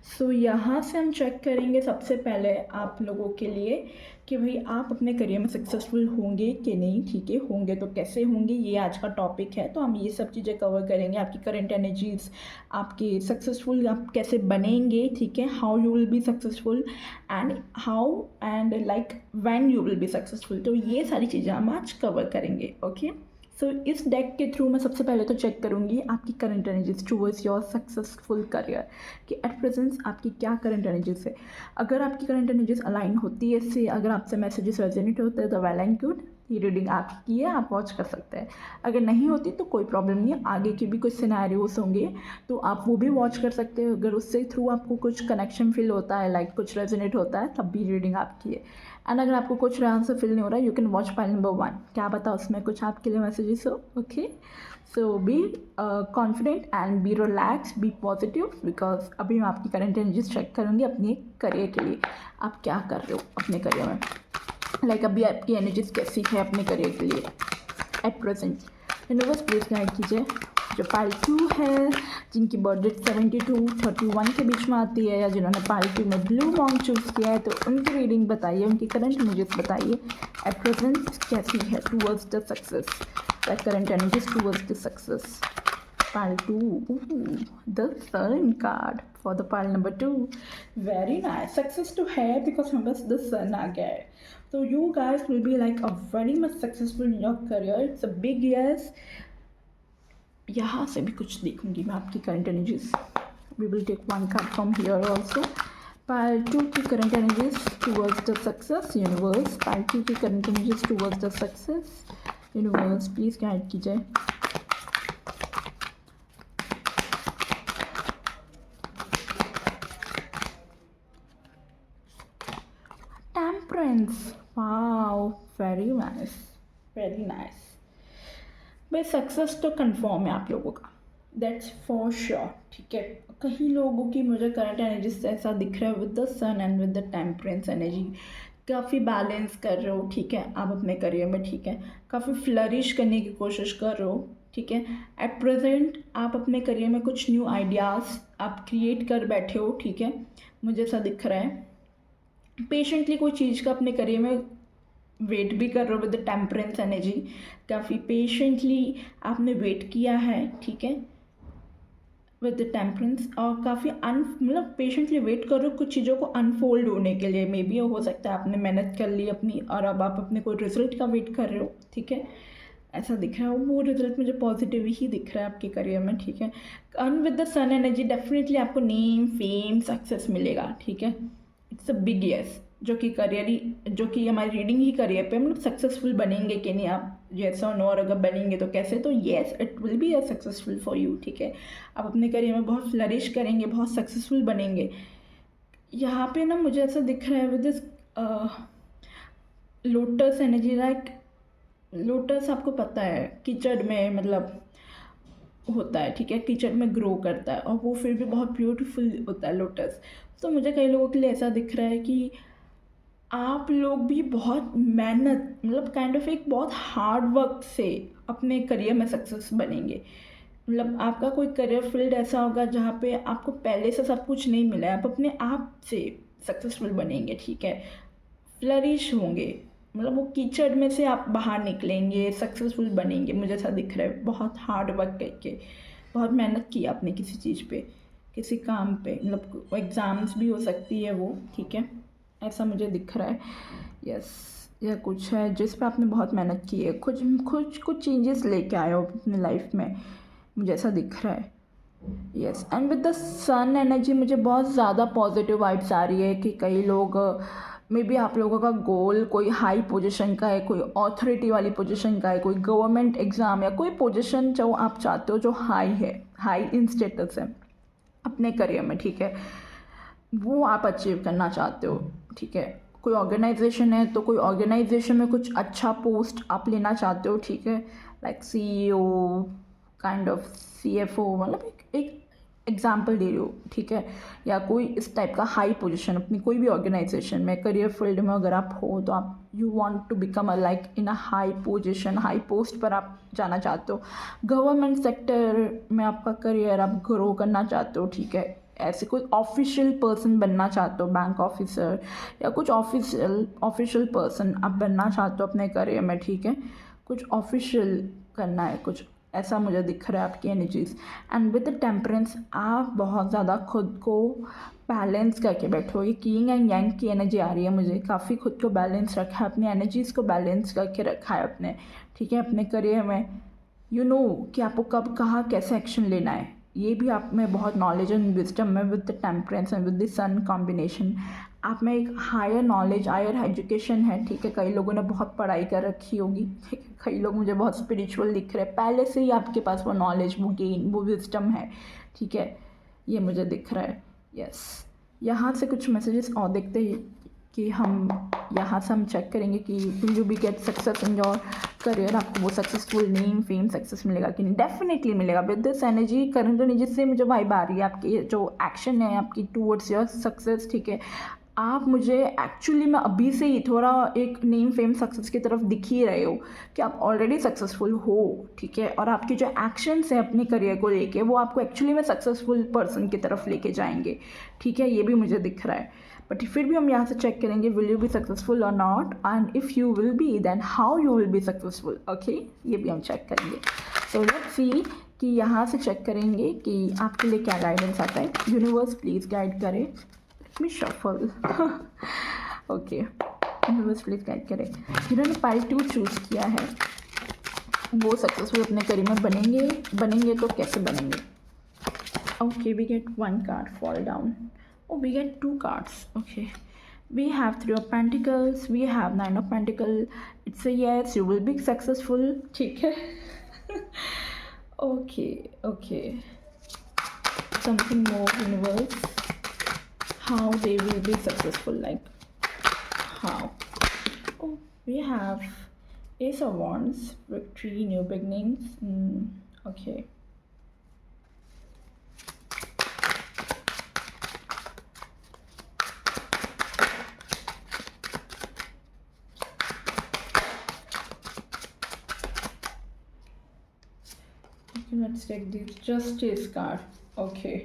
सो यहाँ से हम चेक करेंगे सबसे पहले आप लोगों के लिए कि भाई आप अपने करियर में सक्सेसफुल होंगे कि नहीं, ठीक है। होंगे तो कैसे होंगे, ये आज का टॉपिक है। तो हम ये सब चीज़ें कवर करेंगे, आपकी करंट एनर्जीज, आपके सक्सेसफुल आप कैसे बनेंगे, ठीक है। How you will be successful and how and like when you will be successful. तो ये सारी चीज़ें हम आज कवर करेंगे, ओके। सो इस डेक के थ्रू मैं सबसे पहले तो चेक करूँगी आपकी current energies towards your successful career, कि एट प्रेजेंट आपकी क्या करंट एनर्जीज है। अगर आपकी करंट एनर्जीज अलाइन होती है इससे, अगर आपसे मैसेजेस रेजोनेट होते हैं तो वेल एंड गुड, ये रीडिंग आपकी है, आप वॉच कर सकते हैं। अगर नहीं होती तो कोई प्रॉब्लम नहीं है, आगे के भी कुछ सिनेरियोस होंगे तो आप वो भी वॉच कर सकते हो। अगर उससे थ्रू आपको कुछ कनेक्शन फील होता है, लाइक कुछ रेजोनेट होता है, तब भी रीडिंग आपकी है। एंड अगर आपको कुछ आंसर फील नहीं हो रहा है, you can watch pile number 1, क्या पता उसमें कुछ आपके लिए मैसेजेस हो, okay. So be confident and be relax, be positive, because अभी मैं आपकी करंट एनर्जीज चेक करूँगी अपने करियर के लिए। आप क्या कर रहे हो अपने करियर में, लाइक अभी आपकी एनर्जीज कैसी है अपने करियर के लिए at present. Universe please guide कीजिए। जो पाइल 2 है, जिनकी बर्थ डेट 72 31 के बीच में आती है, या जिन्होंने पाइल 2 में ब्लू मॉन्क चूज़ किया है, तो उनकी रीडिंग बताइए, उनकी करंट एनर्जीज बताइए एट प्रेजेंट कैसी है towards the success, the current energies towards the success. Pile 2, the sun card for the pile number 2. Very nice. Success to है because हमारे पास the sun आ गया है. So you guys will be like a very much successful in your career. It's a big yes. यहाँ से भी कुछ देखूंगी मैं आपकी current energies. We will take one card from here also. Pile 2 की current energies towards the success. Universe. Pile 2 की current energies towards the success. Universe, please guide कीजिए. Temperance. Wow, very nice, very nice. भाई success तो confirm है आप लोगों का, that's for sure, ठीक है। कहीं लोगों की मुझे करंट एनर्जी से ऐसा दिख रहा है with the sun and with the temperance energy, काफ़ी बैलेंस कर रहे हो, ठीक है। आप अपने करियर में, ठीक है, काफ़ी फ्लरिश करने की कोशिश कर रहे हो, ठीक है। एट प्रेजेंट आप अपने करियर में कुछ न्यू आइडियाज़ आप क्रिएट कर बैठे हो, ठीक है, मुझे ऐसा दिख रहा है। पेशेंटली कोई चीज़ का अपने करियर में वेट भी कर रहे हो विद द टेम्परेंस एनर्जी, काफ़ी पेशेंटली आपने वेट किया है, ठीक है, विद द टेम्परेंस, और काफ़ी मतलब पेशेंटली वेट कर रहे हो कुछ चीज़ों को अनफोल्ड होने के लिए। मे बी हो सकता है आपने मेहनत कर ली अपनी और अब आप अपने कोई रिजल्ट का वेट कर रहे हो, ठीक है, ऐसा दिख रहा है। वो रिजल्ट मुझे पॉजिटिव ही दिख रहा है आपके करियर में, ठीक है। And with the sun energy definitely आपको नेम फेम सक्सेस मिलेगा, ठीक है। इट्स अ बिग यस, जो कि करियर ही, जो कि हमारी रीडिंग ही करियर पे मतलब सक्सेसफुल बनेंगे कि नहीं आप, येस और नो, और अगर बनेंगे तो कैसे, तो yes it will be a successful for you, ठीक है। आप अपने करियर में बहुत फ्लरिश करेंगे, बहुत सक्सेसफुल बनेंगे। यहाँ पे ना मुझे ऐसा दिख रहा है with this lotus energy, like lotus आपको पता है कीचड़ में मतलब होता है, ठीक है, कीचड़ में ग्रो करता है और वो फिर भी बहुत ब्यूटीफुल होता है लोटस। तो मुझे कई लोगों के लिए ऐसा दिख रहा है कि आप लोग भी बहुत मेहनत, मतलब काइंड ऑफ एक बहुत हार्ड वर्क से अपने करियर में सक्सेस बनेंगे। मतलब आपका कोई करियर फील्ड ऐसा होगा जहाँ पे आपको पहले से सब कुछ नहीं मिला है, आप अपने आप से सक्सेसफुल बनेंगे, ठीक है, फ्लरिश होंगे, मतलब वो कीचड़ में से आप बाहर निकलेंगे, सक्सेसफुल बनेंगे। मुझे ऐसा दिख रहा है बहुत हार्ड वर्क करके, बहुत मेहनत की आपने किसी चीज़ पे, किसी काम पे, मतलब एग्ज़ाम्स भी हो सकती है वो, ठीक है, ऐसा मुझे दिख रहा है। यस, यह कुछ है जिस पे आपने बहुत मेहनत की है, कुछ चेंजेस लेके आए हो अपनी लाइफ में, मुझे ऐसा दिख रहा है। Yes, and with the sun energy मुझे बहुत ज़्यादा पॉजिटिव वाइब्स आ रही है कि कई लोग, मे बी आप लोगों का गोल कोई हाई पोजीशन का है, कोई ऑथोरिटी वाली पोजीशन का है, कोई गवर्नमेंट एग्ज़ाम या कोई पोजीशन जो आप चाहते हो जो हाई है, हाई इन स्टेटस है अपने करियर में, ठीक है, वो आप अचीव करना चाहते हो, ठीक है। कोई ऑर्गेनाइजेशन है तो कोई ऑर्गेनाइजेशन में कुछ अच्छा पोस्ट आप लेना चाहते हो, ठीक है, like CEO, kind of CFO, मतलब एक एग्जाम्पल दे रही हूँ, ठीक है, या कोई इस टाइप का हाई पोजीशन अपनी कोई भी ऑर्गेनाइजेशन में करियर फील्ड में अगर आप हो तो आप you want to become a like in a high position, high post पर आप जाना चाहते हो, गवर्नमेंट सेक्टर में आपका करियर आप ग्रो करना चाहते हो, ठीक है, ऐसे कोई ऑफिशियल पर्सन बनना चाहते हो, बैंक ऑफिसर या कुछ ऑफिशियल पर्सन आप बनना चाहते हो अपने करियर में, ठीक है, कुछ ऑफिशियल करना है, कुछ ऐसा मुझे दिख रहा है आपकी energies. And with the temperance आप बहुत ज़्यादा खुद को बैलेंस करके बैठोगे, यिंग एंड यांग की एनर्जी आ रही है मुझे, काफ़ी खुद को बैलेंस रखा है, अपनी एनर्जीज़ को बैलेंस करके रखा है अपने, ठीक है, अपने करियर में। यू नो कि आपको कब कहाँ कैसे एक्शन लेना है, ये भी आप में बहुत नॉलेज एंड विजडम में with the temperance and with the sun combination आप में एक हायर नॉलेज, हायर एजुकेशन है, ठीक है, कई लोगों ने बहुत पढ़ाई कर रखी होगी, ठीक है, कई लोग मुझे बहुत स्पिरिचुअल दिख रहे हैं, पहले से ही आपके पास वो नॉलेज, वो गेन, वो विजडम है, ठीक है, ये मुझे दिख रहा है। यस, यहाँ से कुछ मैसेजेस और देखते हैं कि हम यहाँ से हम चेक करेंगे कि will you be get success in your career, आपको वो सक्सेसफुल नेम फेम सक्सेस मिलेगा कि नहीं, डेफिनेटली मिलेगा। With this energy, current energy से मुझे वाइब आ रही है आपकी जो एक्शन है आपकी टूवर्ड्स योर सक्सेस, ठीक है, आप मुझे एक्चुअली में अभी से ही थोड़ा एक नेम फेम सक्सेस की तरफ दिख ही रहे हो कि आप ऑलरेडी सक्सेसफुल हो, ठीक है, और आपके जो एक्शंस हैं अपने करियर को लेके वो आपको एक्चुअली में सक्सेसफुल पर्सन की तरफ लेके जाएंगे, ठीक है, ये भी मुझे दिख रहा है। बट फिर भी हम यहाँ से चेक करेंगे विल यू बी सक्सेसफुल और not, and if you will be then how you will be successful, okay, ये भी हम चेक करेंगे। सो लेट्स सी कि यहाँ से चेक करेंगे कि आपके लिए क्या गाइडेंस आता है। यूनिवर्स प्लीज़ गाइड करे, let me shuffle, okay, universe please guide करे। जिन्होंने पाइल 2 चूज़ किया है वो सक्सेसफुल अपने करियर में बनेंगे तो कैसे बनेंगे। Okay, we get 1 card fall down. Oh, we get 2 cards. Okay, we have 3 of Pentacles, we have 9 of Pentacles. It's a yes, you will be successful, ठीक है। Okay, something more, universe, how they will be successful, like how. Oh, we have Ace of Wands, victory, new beginnings. Okay, let's take this Justice card. Okay,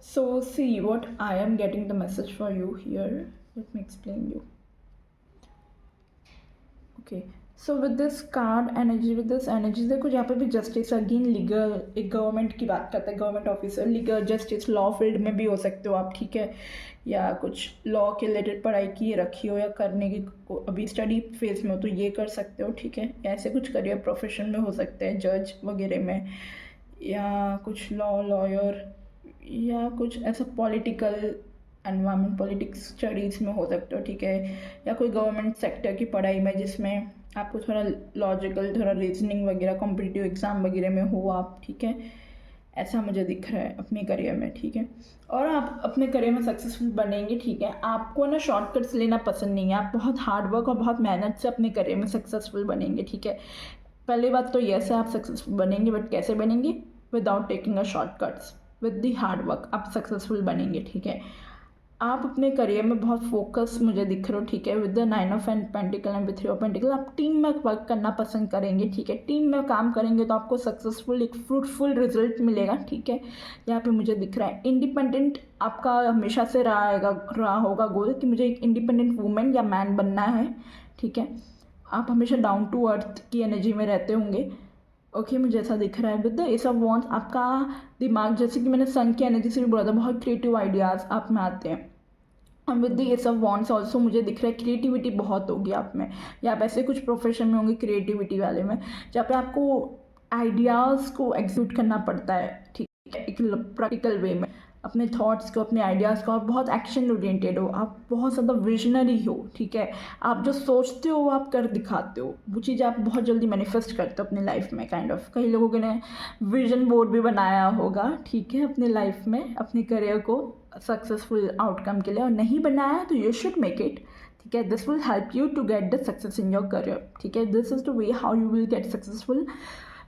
so see what I am getting the message for you here, let me explain you. Okay, so with this card energy, with this energy देखो यहाँ पे भी justice, again legal, एक government की बात करते हैं, government officer, legal justice, law field में भी हो सकते हो आप, ठीक है, या कुछ लॉ के रिलेटेड पढ़ाई की रखी हो या करने की अभी स्टडी फेज में हो तो ये कर सकते हो, ठीक है, ऐसे कुछ करियर प्रोफेशन में हो सकते हैं, जज वगैरह में, या कुछ लॉयर, या कुछ ऐसा पॉलिटिकल एनवायरमेंट, पॉलिटिक्स स्टडीज़ में हो सकते हो, ठीक है, या कोई गवर्नमेंट सेक्टर की पढ़ाई में जिसमें आपको थोड़ा लॉजिकल, थोड़ा रीजनिंग वगैरह, कॉम्पिटिटिव एग्ज़ाम वगैरह में हो आप, ठीक है, ऐसा मुझे दिख रहा है अपने करियर में, ठीक है, और आप अपने करियर में सक्सेसफुल बनेंगे, ठीक है, आपको ना शॉर्टकट्स लेना पसंद नहीं है, आप बहुत हार्डवर्क और बहुत मेहनत से अपने करियर में सक्सेसफुल बनेंगे, ठीक है, पहली बात तो यस है, आप सक्सेसफुल बनेंगे, बट कैसे बनेंगे, without taking a shortcuts, with the hard work आप सक्सेसफुल बनेंगे, ठीक है, आप अपने करियर में बहुत फोकस मुझे दिख रहे हो, ठीक है, with the 9 of pentacle and with 3 of pentacle, आप टीम में वर्क करना पसंद करेंगे, ठीक है, टीम में काम करेंगे तो आपको सक्सेसफुल एक फ्रूटफुल रिजल्ट मिलेगा, ठीक है, यहाँ पे मुझे दिख रहा है इंडिपेंडेंट आपका हमेशा से रहा होगा गोल कि मुझे एक इंडिपेंडेंट वूमेन या मैन बनना है, ठीक है, आप हमेशा डाउन टू अर्थ की एनर्जी में रहते होंगे, ओके, मुझे ऐसा दिख रहा है। With the S of wands आपका दिमाग, जैसे कि मैंने सन की एनर्जी से भी बोला था, बहुत क्रिएटिव आइडियाज़ आप में आते हैं, और with the S of wands also मुझे दिख रहा है क्रिएटिविटी बहुत होगी आप में, या आप ऐसे कुछ प्रोफेशन में होंगे क्रिएटिविटी वाले में जहाँ पे आपको आइडियाज़ को एग्जीक्यूट करना पड़ता है, ठीक है, एक प्रैक्टिकल वे में अपने थॉट्स को, अपने आइडियाज़ को, आप बहुत एक्शन ओरिएंटेड हो, आप बहुत ज़्यादा विजनरी हो, ठीक है, आप जो सोचते हो वो आप कर दिखाते हो, वो चीज़ आप बहुत जल्दी मैनिफेस्ट करते हो अपनी लाइफ में, काइंड ऑफ कई लोगों ने विजन बोर्ड भी बनाया होगा, ठीक है, अपने लाइफ में अपने करियर को सक्सेसफुल आउटकम के लिए, और नहीं बनाया तो यू शुड मेक इट, ठीक है। This will help you to get the success in your career, ठीक है। This is the way how you will get successful.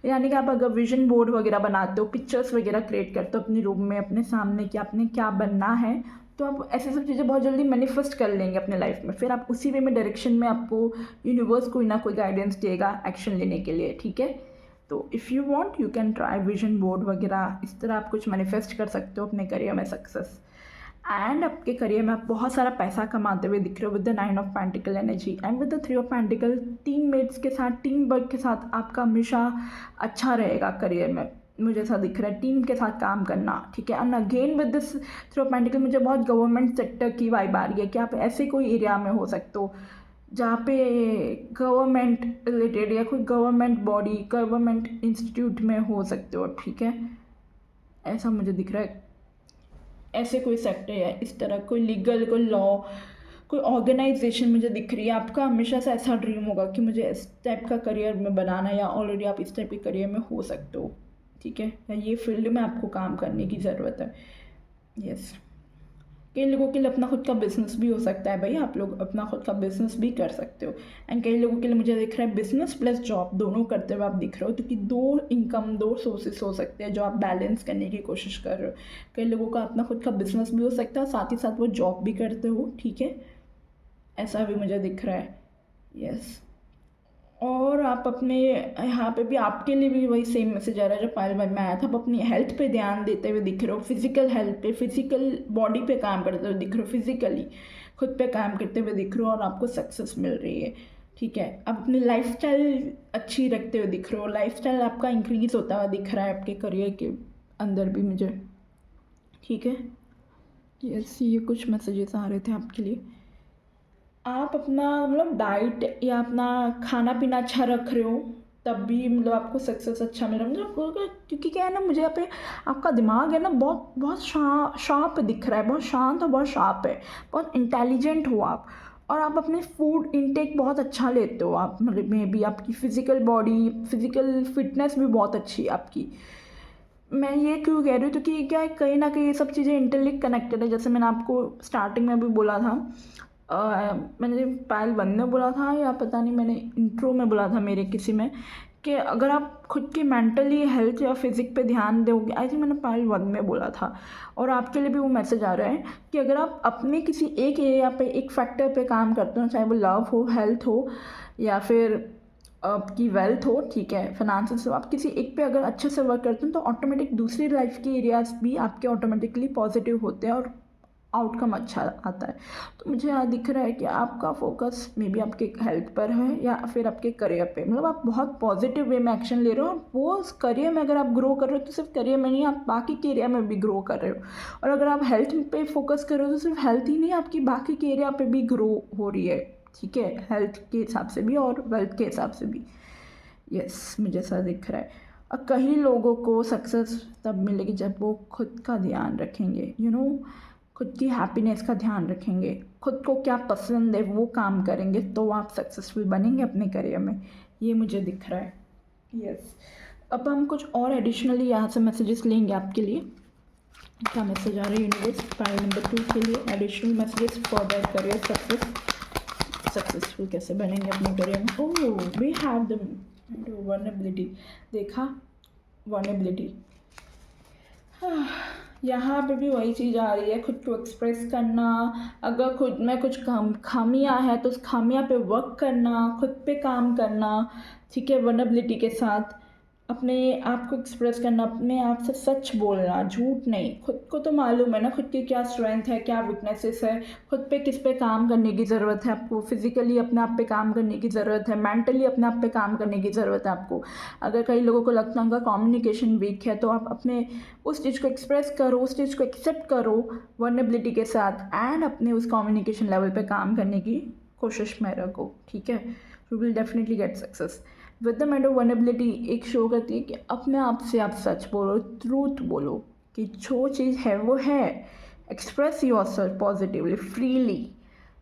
यानी कि आप अगर विजन बोर्ड वगैरह बनाते हो, पिक्चर्स वगैरह क्रिएट करते हो अपने रूम में, अपने सामने कि आपने क्या बनना है, तो आप ऐसे सब चीज़ें बहुत जल्दी मैनिफेस्ट कर लेंगे अपने लाइफ में। फिर आप उसी वे में डायरेक्शन में आपको यूनिवर्स कोई ना कोई गाइडेंस देगा एक्शन लेने के लिए, ठीक है। तो if you want you can try vision board वगैरह, इस तरह आप कुछ मैनिफेस्ट कर सकते हो अपने करियर में सक्सेस। एंड आपके करियर में आप बहुत सारा पैसा कमाते हुए दिख रहे हो with the 9 of pentacle energy and with the 3 of pentacle. Team mates के साथ, टीम वर्क के साथ आपका हमेशा अच्छा रहेगा करियर में, मुझे ऐसा दिख रहा है। टीम के साथ काम करना, ठीक है। And again with this 3 of pentacle मुझे बहुत गवर्नमेंट सेक्टर की वाइब आ रही है कि आप ऐसे कोई एरिया में हो सकते हो जहाँ पे गवर्नमेंट रिलेटेड या कोई गवर्नमेंट बॉडी, गवर्नमेंट इंस्टीट्यूट में हो सकते हो, ठीक है। ऐसा मुझे दिख रहा है, ऐसे कोई सेक्टर है इस तरह, कोई लीगल, कोई लॉ, कोई ऑर्गेनाइजेशन मुझे दिख रही है। आपका हमेशा से ऐसा ड्रीम होगा कि मुझे इस टाइप का करियर में बनाना है, या ऑलरेडी आप इस टाइप के करियर में हो सकते हो, ठीक है। या ये फील्ड में आपको काम करने की ज़रूरत है, यस। कई लोगों के लिए अपना खुद का बिजनेस भी हो सकता है भाई, आप लोग अपना खुद का बिजनेस भी कर सकते हो। एंड कई लोगों के लिए मुझे दिख रहा है बिजनेस प्लस जॉब दोनों करते हुए आप दिख रहे हो, क्योंकि 2 इनकम, 2 सोर्सेस हो सकते हैं जो आप बैलेंस करने की कोशिश कर रहे हो। कई लोगों का अपना खुद का बिजनेस भी हो सकता है, साथ ही साथ वो जॉब भी करते हो, ठीक है। ऐसा भी मुझे दिख रहा है, यस। और आप अपने यहाँ पे भी, आपके लिए भी वही सेम मैसेज आ रहा है जो पायल भाई में आया था। आप अपनी हेल्थ पे ध्यान देते हुए दिख रहे हो, फिजिकल हेल्थ पे, फिजिकल बॉडी पे काम करते हुए दिख रहे हो, फिजिकली खुद पे काम करते हुए दिख रहे हो, और आपको सक्सेस मिल रही है, ठीक है। आप अपनी लाइफस्टाइल अच्छी रखते हुए दिख रहे हो, लाइफस्टाइल आपका इंक्रीज होता हुआ दिख रहा है आपके करियर के अंदर भी मुझे, ठीक है। यस, ये कुछ मैसेजेस आ रहे थे आपके लिए। आप अपना मतलब डाइट या अपना खाना पीना अच्छा रख रहे हो, तब भी मतलब आपको सक्सेस अच्छा मिल रहा है। मतलब क्योंकि क्या है ना, मुझे यहाँ पे आपका दिमाग है ना बहुत बहुत शार्प दिख रहा है, बहुत शांत और बहुत शार्प है, बहुत इंटेलिजेंट हो आप। और आप अपने फूड इनटेक बहुत अच्छा लेते हो आप, मतलब मे बी आपकी फ़िज़िकल बॉडी, फिज़िकल फिटनेस भी बहुत अच्छी है आपकी। मैं ये क्यों कह रही हूँ, क्योंकि क्या है, कहीं ना कहीं ये सब चीज़ें इंटरलिंक कनेक्टेड है। जैसे मैंने आपको स्टार्टिंग में भी बोला था, मैंने पायल 1 में बोला था, या पता नहीं मैंने इंट्रो में बोला था मेरे किसी में, कि अगर आप खुद की मेंटली हेल्थ या फिजिक पे ध्यान दोगे, आई थिंक मैंने पायल 1 में बोला था। और आपके लिए भी वो मैसेज आ रहा है कि अगर आप अपने किसी एक एरिया पे, एक फैक्टर पे काम करते हो, चाहे वो लव हो, हेल्थ हो, या फिर आपकी वेल्थ हो, ठीक है, फाइनेंसेस हो, आप किसी एक पे अगर अच्छे से वर्क करते हैं तो ऑटोमेटिक दूसरी लाइफ के एरियाज भी आपके ऑटोमेटिकली पॉजिटिव होते हैं और आउटकम अच्छा आता है। तो मुझे यहाँ दिख रहा है कि आपका फोकस मे बी आपके हेल्थ पर है या फिर आपके करियर पे, मतलब आप बहुत पॉजिटिव वे में एक्शन ले रहे हो। और वो करियर में अगर आप ग्रो कर रहे हो तो सिर्फ करियर में नहीं, आप बाकी के एरिया में भी ग्रो कर रहे हो। और अगर आप हेल्थ पे फोकस कर रहे हो तो सिर्फ हेल्थ ही नहीं, आपकी बाकी के एरिया पे भी ग्रो हो रही है, ठीक है, हेल्थ के हिसाब से भी और वेल्थ के हिसाब से भी। यस, मुझे ऐसा दिख रहा है। और कई लोगों को सक्सेस तब मिलेगी जब वो खुद का ध्यान रखेंगे, खुद की हैप्पीनेस का ध्यान रखेंगे, खुद को क्या पसंद है वो काम करेंगे, तो आप सक्सेसफुल बनेंगे अपने करियर में। ये मुझे दिख रहा है, यस। अब हम कुछ और एडिशनली यहाँ से मैसेजेस लेंगे आपके लिए। क्या मैसेज आ रहा है यूनिवर्स पाइल नंबर 2 के लिए? Additional messages for that career successful कैसे बनेंगे अपने करियर में। ओह, वी हैव द वल्नरेबिलिटी, देखा, वल्नरेबिलिटी। यहाँ पे भी वही चीज़ आ रही है, खुद को एक्सप्रेस करना। अगर खुद में कुछ खामियाँ हैं तो उस खामियाँ पे वर्क करना, खुद पे काम करना, ठीक है, वल्नरेबिलिटी के साथ अपने आप को एक्सप्रेस करना, अपने आप से सच बोलना, झूठ नहीं। खुद को तो मालूम है ना खुद की क्या स्ट्रेंथ है, क्या वीकनेसेस है, खुद पे किस पे काम करने की ज़रूरत है आपको। फिजिकली अपने आप पे काम करने की ज़रूरत है, मेंटली अपने आप पे काम करने की ज़रूरत है आपको। अगर कई लोगों को लगता है उनका कम्युनिकेशन वीक है, तो आप अपने उस चीज़ को एक्सप्रेस करो, उस चीज़ को एक्सेप्ट करो वल्नरेबिलिटी के साथ, एंड अपने उस कम्युनिकेशन लेवल पे काम करने की कोशिश में रखो, ठीक है। You will definitely get success. With the mind of vulnerability एक शो करती है कि अपने आप से आप सच बोलो, ट्रूथ बोलो, कि जो चीज़ है वो है। Express yourself positively, freely,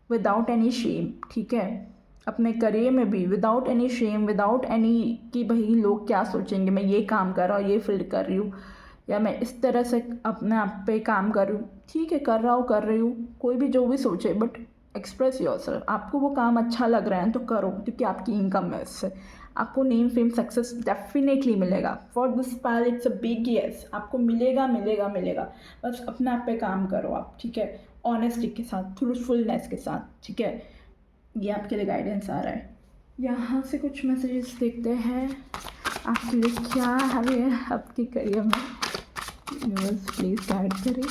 without any shame, ठीक है। अपने करियर में भी without any shame, without any कि भाई लोग क्या सोचेंगे, मैं ये काम कर रहा हूँ, ये फील्ड कर रही हूँ, या मैं इस तरह से अपने आप पे काम कर रही हूँ, ठीक है, कर रहा हूँ, कर रही हूँ, कोई भी जो भी सोचे, बट एक्सप्रेस योरसेल्फ। आपको वो काम अच्छा लग रहा है तो करो, क्योंकि आपकी इनकम है उससे। आपको नेम फेम सक्सेस डेफिनेटली मिलेगा। For this Pal it's a big yes, आपको मिलेगा मिलेगा मिलेगा। बस अपने आप पे काम करो आप, ठीक है, ऑनेस्टी के साथ, ट्रूथफुलनेस के साथ, ठीक है। ये आपके लिए गाइडेंस आ रहा है। यहाँ से कुछ मैसेजेस देखते हैं आपके लिए क्या है आपके करियर में। यूनिवर्स प्लीज गाइड करें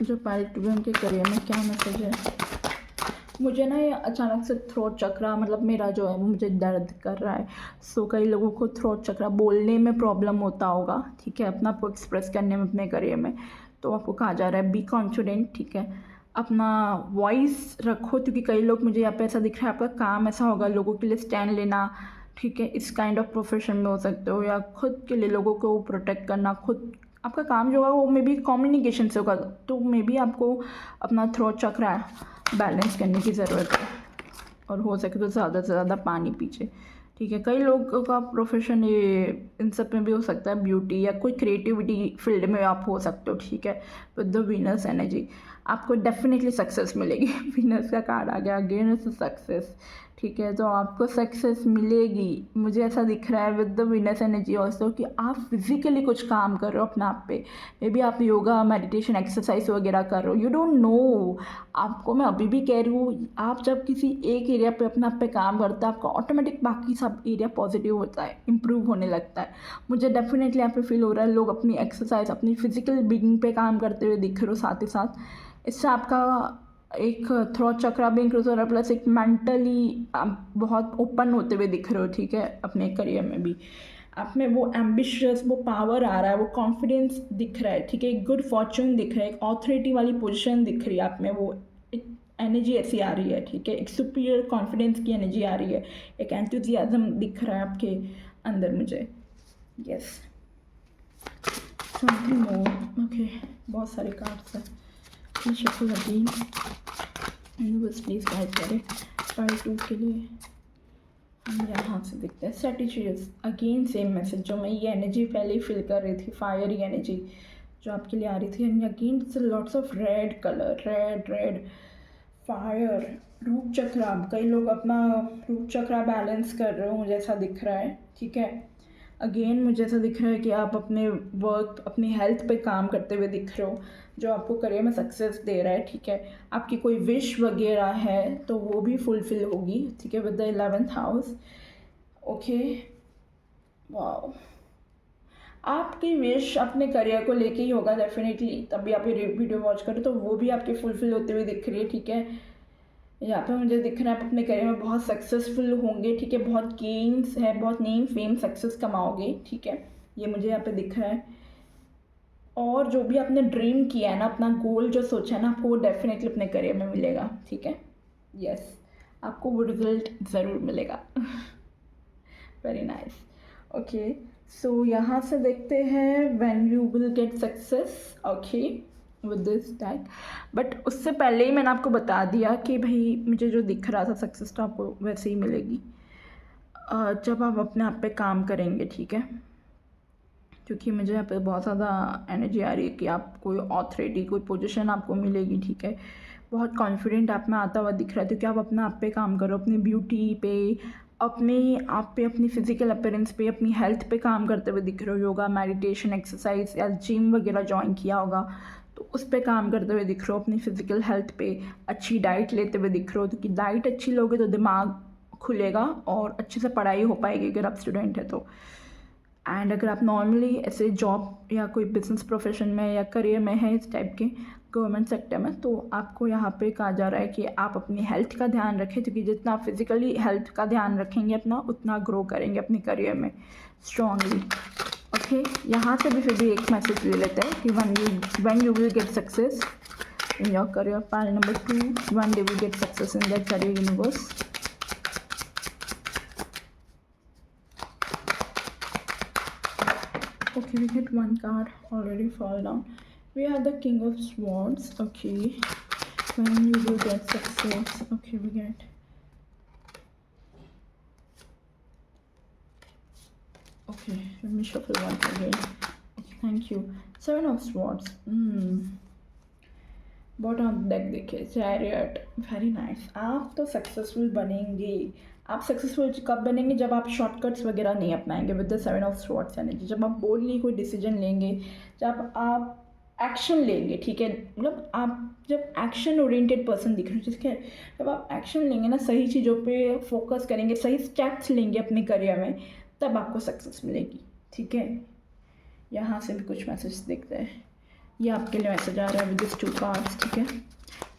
जो पायलट टू बी उनके करियर में क्या मैसेज है। मुझे ना ये अचानक से थ्रोट चक्रा, मतलब मेरा जो है वो मुझे दर्द कर रहा है। सो कई लोगों को थ्रोट चक्रा बोलने में प्रॉब्लम होता होगा, ठीक है, अपना आपको एक्सप्रेस करने में अपने करियर में। तो आपको कहा जा रहा है बी कॉन्फिडेंट, ठीक है, अपना वॉइस रखो, क्योंकि कई लोग, मुझे यहाँ पे ऐसा दिख रहा है आपका काम ऐसा होगा लोगों के लिए स्टैंड लेना, ठीक है, इस काइंड ऑफ प्रोफेशन में हो सकते हो, या खुद के लिए लोगों को प्रोटेक्ट करना। खुद आपका काम जो होगा वो मे बी कम्युनिकेशन से होगा, तो मे बी आपको अपना थ्रोट चक्रा बैलेंस करने की ज़रूरत है, और हो सके तो ज़्यादा से ज़्यादा पानी पीजिए, ठीक है। कई लोगों का प्रोफेशन ये इन सब में भी हो सकता है, ब्यूटी या कोई क्रिएटिविटी फील्ड में आप हो सकते हो, ठीक है। विद द वीनस एनर्जी आपको डेफिनेटली सक्सेस मिलेगी। वीनस का कार्ड आ गया अगेन, इज सक्सेस, ठीक है, तो आपको सक्सेस मिलेगी। मुझे ऐसा दिख रहा है with the Venus energy also कि आप फिजिकली कुछ काम कर रहे हो अपने आप पे। मे बी आप योगा, मेडिटेशन, एक्सरसाइज वगैरह कर रहे हो, यू डोंट नो। आपको मैं अभी भी कह रही हूँ, आप जब किसी एक एरिया पे अपने आप पे काम करते हैं, आपका ऑटोमेटिक बाकी सब एरिया पॉजिटिव होता है, इंप्रूव होने लगता है। मुझे डेफिनेटली यहाँ पे फील हो रहा है लोग अपनी एक्सरसाइज, अपनी फिजिकल बीइंग पे काम करते हुए दिख रहे हो, साथ ही साथ इससे आपका एक थ्रोट चक्रा भी इंक्रीज हो रहा है, प्लस एक मेंटली आप बहुत ओपन होते हुए दिख रहे हो, ठीक है, अपने करियर में भी। आप में वो एम्बिशियस, वो पावर आ रहा है, वो कॉन्फिडेंस दिख रहा है, ठीक है, एक गुड फॉर्चून दिख रहा है, एक ऑथोरिटी वाली पोजीशन दिख रही है आप में, वो एक एनर्जी ऐसी आ रही है, ठीक है, एक सुपीरियर कॉन्फिडेंस की एनर्जी आ रही है, एक एंथुजियाज्म दिख रहा है आपके अंदर मुझे। Yes, something more. ओके, बहुत सारे कार्ड्स हैं। Shuffle again, universe please guide करें पार्ट 2 के लिए। हम यहाँ से देखते हैं स्ट्रेटजीज। अगेन सेम मैसेज, जो मैं ये एनर्जी पहले ही फील कर रही थी, फायरी एनर्जी जो आपके लिए आ रही थी। And again lots of red colour, red fire, रूप चक्रा। कई लोग अपना रूप चक्रा बैलेंस कर रहे हो, मुझे ऐसा दिख रहा है, ठीक है। अगेन मुझे ऐसा दिख रहा है कि आप अपने वर्क, अपनी हेल्थ पे काम करते हुए दिख रहे हो, जो आपको करियर में सक्सेस दे रहा है, ठीक है। आपकी कोई विश वगैरह है तो वो भी फुलफिल होगी, ठीक है, with the 11th house. Okay, wow, आपकी विश अपने करियर को लेके ही होगा डेफिनेटली, तभी आप ये वीडियो वॉच करो तो वो भी आपके फुलफिल होते हुए दिख रही है, ठीक है। यहाँ पे मुझे दिख रहा है आप अपने करियर में बहुत सक्सेसफुल होंगे, ठीक है, बहुत गेन्स है, बहुत नेम फेम सक्सेस कमाओगे, ठीक है, ये मुझे यहाँ पे दिख रहा है। और जो भी आपने ड्रीम किया है ना, अपना गोल जो सोचा है ना, आपको वो डेफिनेटली अपने करियर में मिलेगा, ठीक है। यस, आपको वो रिजल्ट ज़रूर मिलेगा। Very nice. ओके, सो यहाँ से देखते हैं when you will get success. Okay, with this tag, but उससे पहले ही मैंने आपको बता दिया कि भाई मुझे जो दिख रहा था सक्सेस तो आपको वैसे ही मिलेगी जब आप अपने आप पे काम करेंगे, ठीक है। क्योंकि मुझे यहाँ पे बहुत ज़्यादा एनर्जी आ रही है कि आप कोई ऑथोरिटी, कोई पोजीशन आपको मिलेगी, ठीक है। बहुत कॉन्फिडेंट आप में आता हुआ दिख रहा है, क्योंकि आप अपने आप पे काम करो, अपनी ब्यूटी पे, अपने आप पे, अपनी फिजिकल अपीयरेंस पे, अपनी हेल्थ पे काम करते हुए दिख रहे हो। योगा, मेडिटेशन, एक्सरसाइज या जिम वगैरह ज्वाइन किया होगा तो उस पर काम करते हुए दिख रहे हो। अपनी फिजिकल हेल्थ पे अच्छी डाइट लेते हुए दिख रहे हो, क्योंकि डाइट अच्छी लोगे तो दिमाग खुलेगा और अच्छे से पढ़ाई हो पाएगी अगर आप स्टूडेंट है तो। एंड अगर आप नॉर्मली ऐसे जॉब या कोई बिजनेस प्रोफेशन में या करियर में है इस टाइप के गवर्नमेंट सेक्टर में, तो आपको यहाँ पे कहा जा रहा है कि आप अपनी हेल्थ का ध्यान रखें, क्योंकि जितना आप फिजिकली हेल्थ का ध्यान रखेंगे अपना, उतना ग्रो करेंगे अपने करियर में स्ट्रांगली। ओके, यहाँ से भी फिर भी एक मैसेज ले लेते हैं कि when you will get success in your career. Pile number 2, when they will get success in their career, universe. Okay, we get one card already fall down. We have the King of Swords. Okay, when you will get success. Okay, we get, okay, let me shuffle once again. Okay, thank you. Seven of Swords. Bottom deck देखिए, chariot, very nice. आप तो successful बनेंगे। आप successful कब बनेंगे? जब आप shortcuts वगैरह नहीं अपनाएंगे with the 7 of swords energy. जब आप बोल्डली कोई डिसीजन लेंगे, जब आप एक्शन लेंगे, ठीक है, मतलब आप जब एक्शन ओरिएंटेड पर्सन दिख रहे हो, ठीक है, जब आप एक्शन लेंगे ना, सही चीज़ों पे फोकस करेंगे, सही स्टेप्स लेंगे अपने करियर में, तब आपको सक्सेस मिलेगी, ठीक है। यहाँ से भी कुछ मैसेज देखते हैं। ये आपके लिए मैसेज आ रहा है विद दिस 2 कार्ड्स, ठीक है,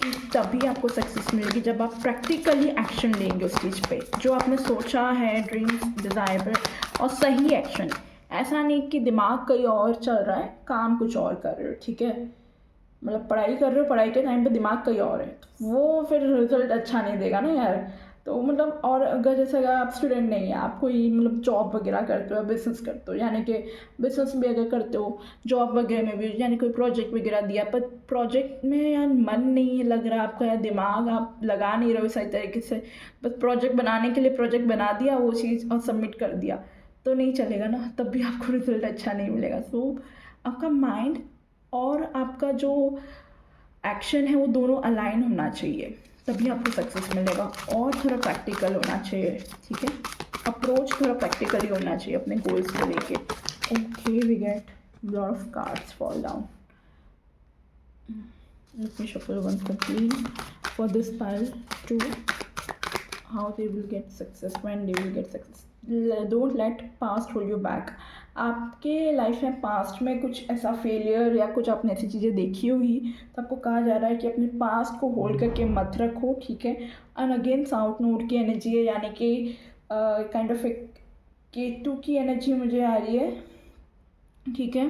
कि तभी आपको सक्सेस मिलेगी जब आप प्रैक्टिकली एक्शन लेंगे उस चीज़ पे जो आपने सोचा है, ड्रीम्स, डिज़ायर पर, और सही एक्शन। ऐसा नहीं कि दिमाग कहीं और चल रहा है, काम कुछ और कर रहे हो, ठीक है, मतलब पढ़ाई कर रहे हो, पढ़ाई के टाइम पे दिमाग कहीं और है, तो वो फिर रिजल्ट अच्छा नहीं देगा ना यार। तो मतलब, और अगर जैसे अगर आप स्टूडेंट नहीं है, आप कोई मतलब जॉब वगैरह करते हो, बिजनेस करते हो, यानी कि बिजनेस भी अगर करते हो, जॉब वगैरह में भी, यानी कोई प्रोजेक्ट वगैरह दिया, पर प्रोजेक्ट में यार मन नहीं लग रहा आपका, या दिमाग आप लगा नहीं रहे हो सही तरीके से, बस प्रोजेक्ट बनाने के लिए प्रोजेक्ट बना दिया वो चीज़ और सबमिट कर दिया, तो नहीं चलेगा ना, तब भी आपको रिजल्ट अच्छा नहीं मिलेगा। सो आपका माइंड और आपका जो एक्शन है वो दोनों अलाइन होना चाहिए, तभी आपको सक्सेस मिलेगा। और थोड़ा प्रैक्टिकल होना चाहिए, ठीक है, अप्रोच थोड़ा प्रैक्टिकली होना चाहिए अपने गोल्स को लेके। Okay, we get lot of cards fall down. Let me shuffle once again for this pile to how they will get success, when they will get success. Don't let past hold you back. आपके life में past में कुछ ऐसा failure या कुछ आपने ऐसी चीज़ें देखी होगी, तो आपको कहा जा रहा है कि अपने पास्ट को होल्ड करके मत रखो, ठीक है। एंड अगेन साउथ नोड की एनर्जी है, यानी कि काइंड ऑफ एक केतु की एनर्जी मुझे आ रही है, ठीक है,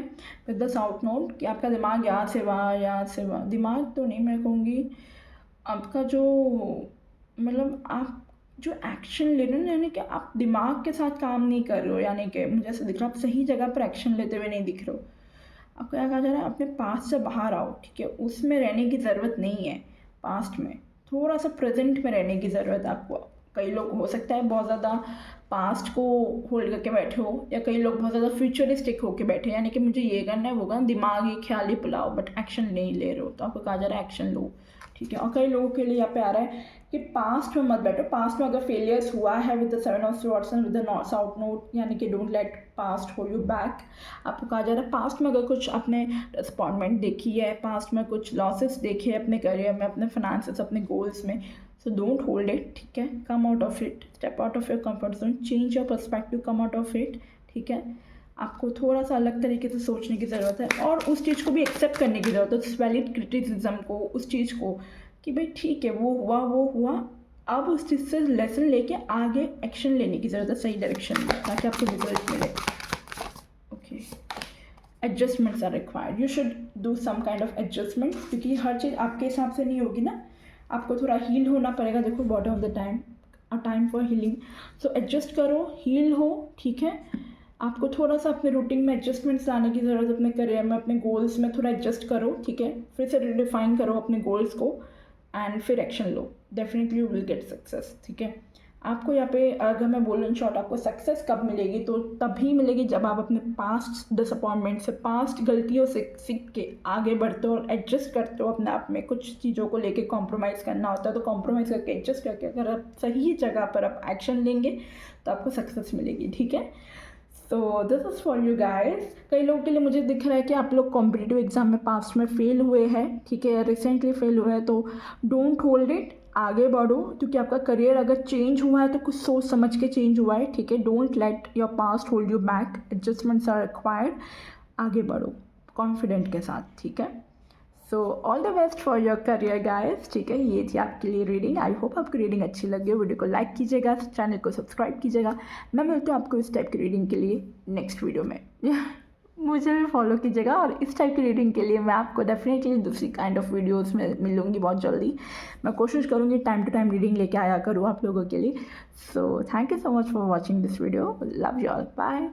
विद द साउथ नोड, कि आपका दिमाग यहाँ से वहाँ, यहाँ से वहाँ, दिमाग तो नहीं मैं कहूँगी, आपका जो मतलब आप जो एक्शन ले रहे हो, यानी कि आप दिमाग के साथ काम नहीं कर रहे हो, यानी कि मुझे ऐसा दिख रहा है आप सही जगह पर एक्शन लेते हुए नहीं दिख रहे हो। आपको क्या कहा जा रहा है? अपने पास्ट से बाहर आओ, ठीक है, उसमें रहने की ज़रूरत नहीं है। पास्ट में थोड़ा सा प्रेजेंट में रहने की ज़रूरत है आपको। कई लोग हो सकता है बहुत ज़्यादा पास्ट को होल्ड करके बैठे हो, या कई लोग बहुत ज़्यादा फ्यूचरिस्टिक होकर बैठे, यानी कि मुझे ये करना है वो करना, दिमाग ही ख्याल ही पुलाओ, बट एक्शन नहीं ले रहे हो, तो आपको कहा जा रहा है एक्शन लो, ठीक है। और कई लोगों के लिए यहाँ पे आ रहा है कि पास्ट में मत बैठो। पास्ट में अगर फेलियर्स हुआ है with the 7 of swords and with the south note, यानी कि don't let past hold you back. आपको कहा जा रहा है पास्ट में अगर कुछ आपने डिसअपॉइंटमेंट देखी है, पास्ट में कुछ लॉसेस देखे हैं अपने करियर में, अपने फाइनेंसेस, अपने गोल्स में, सो डोंट होल्ड इट, ठीक है, come out of it, step out of your comfort zone, change your perspective, come out of it, ठीक है। आपको थोड़ा सा अलग तरीके से सोचने की ज़रूरत है, और उस चीज़ को भी एक्सेप्ट करने की ज़रूरत है, वैलिड क्रिटिसिज्म को, उस चीज़ को, कि भाई ठीक है वो हुआ, अब उस चीज़ से लेसन लेके आगे एक्शन लेने की ज़रूरत है सही डायरेक्शन में, ताकि आपको रिजल्ट मिले। Okay, adjustments are required, you should do some kind of adjustment, क्योंकि हर चीज़ आपके हिसाब से नहीं होगी ना, आपको थोड़ा हील होना पड़ेगा। देखो bottom of the time, a time for healing, so adjust करो, हील हो, ठीक है। आपको थोड़ा सा अपने रूटीन में एडजस्टमेंट्स लाने की ज़रूरत है, अपने करियर में, अपने गोल्स में थोड़ा एडजस्ट करो, ठीक है, फिर से रिडिफाइन करो अपने गोल्स को, एंड फिर action low, definitely you will get success, ठीक है। आपको यहाँ पे अगर मैं बोलूँ इन शॉर्ट, आपको सक्सेस कब मिलेगी? तो तभी मिलेगी जब आप अपने पास्ट डिसअपॉइंटमेंट से, पास्ट गलतियों से सीख के आगे बढ़ते हो और एडजस्ट करते हो अपने आप में। कुछ चीज़ों को लेके कॉम्प्रोमाइज़ करना होता है, तो कॉम्प्रोमाइज़ करके एडजस्ट करके अगर आप सही जगह पर आप एक्शन लेंगे तो आपको सक्सेस मिलेगी, ठीक है। So this is for you guys. कई लोगों के लिए मुझे दिख रहा है कि आप लोग कॉम्पिटिटिव एग्जाम में पास्ट में फेल हुए हैं, ठीक है, रिसेंटली फेल हुए हैं, तो डोंट होल्ड इट, आगे बढ़ो, क्योंकि आपका करियर अगर चेंज हुआ है तो कुछ सोच समझ के चेंज हुआ है, ठीक है। Don't let your past hold you back, adjustments are required, आगे बढ़ो कॉन्फिडेंट के साथ, ठीक है। So all the best for your career guys, ठीक है। ये थी आपके लिए रीडिंग। आई होप आपको रीडिंग अच्छी लगी हो। वीडियो को लाइक कीजिएगा, चैनल को सब्सक्राइब कीजिएगा। मैं मिलती हूँ आपको इस टाइप की रीडिंग के लिए नेक्स्ट वीडियो में। मुझे भी फॉलो कीजिएगा, और इस टाइप की रीडिंग के लिए मैं आपको डेफिनेटली दूसरी काइंड ऑफ वीडियोस में मिलूंगी बहुत जल्दी। मैं कोशिश करूँगी टाइम टू टाइम रीडिंग लेके आया करूँ आप लोगों के लिए। So thank you so much for watching this video. Love you all, bye.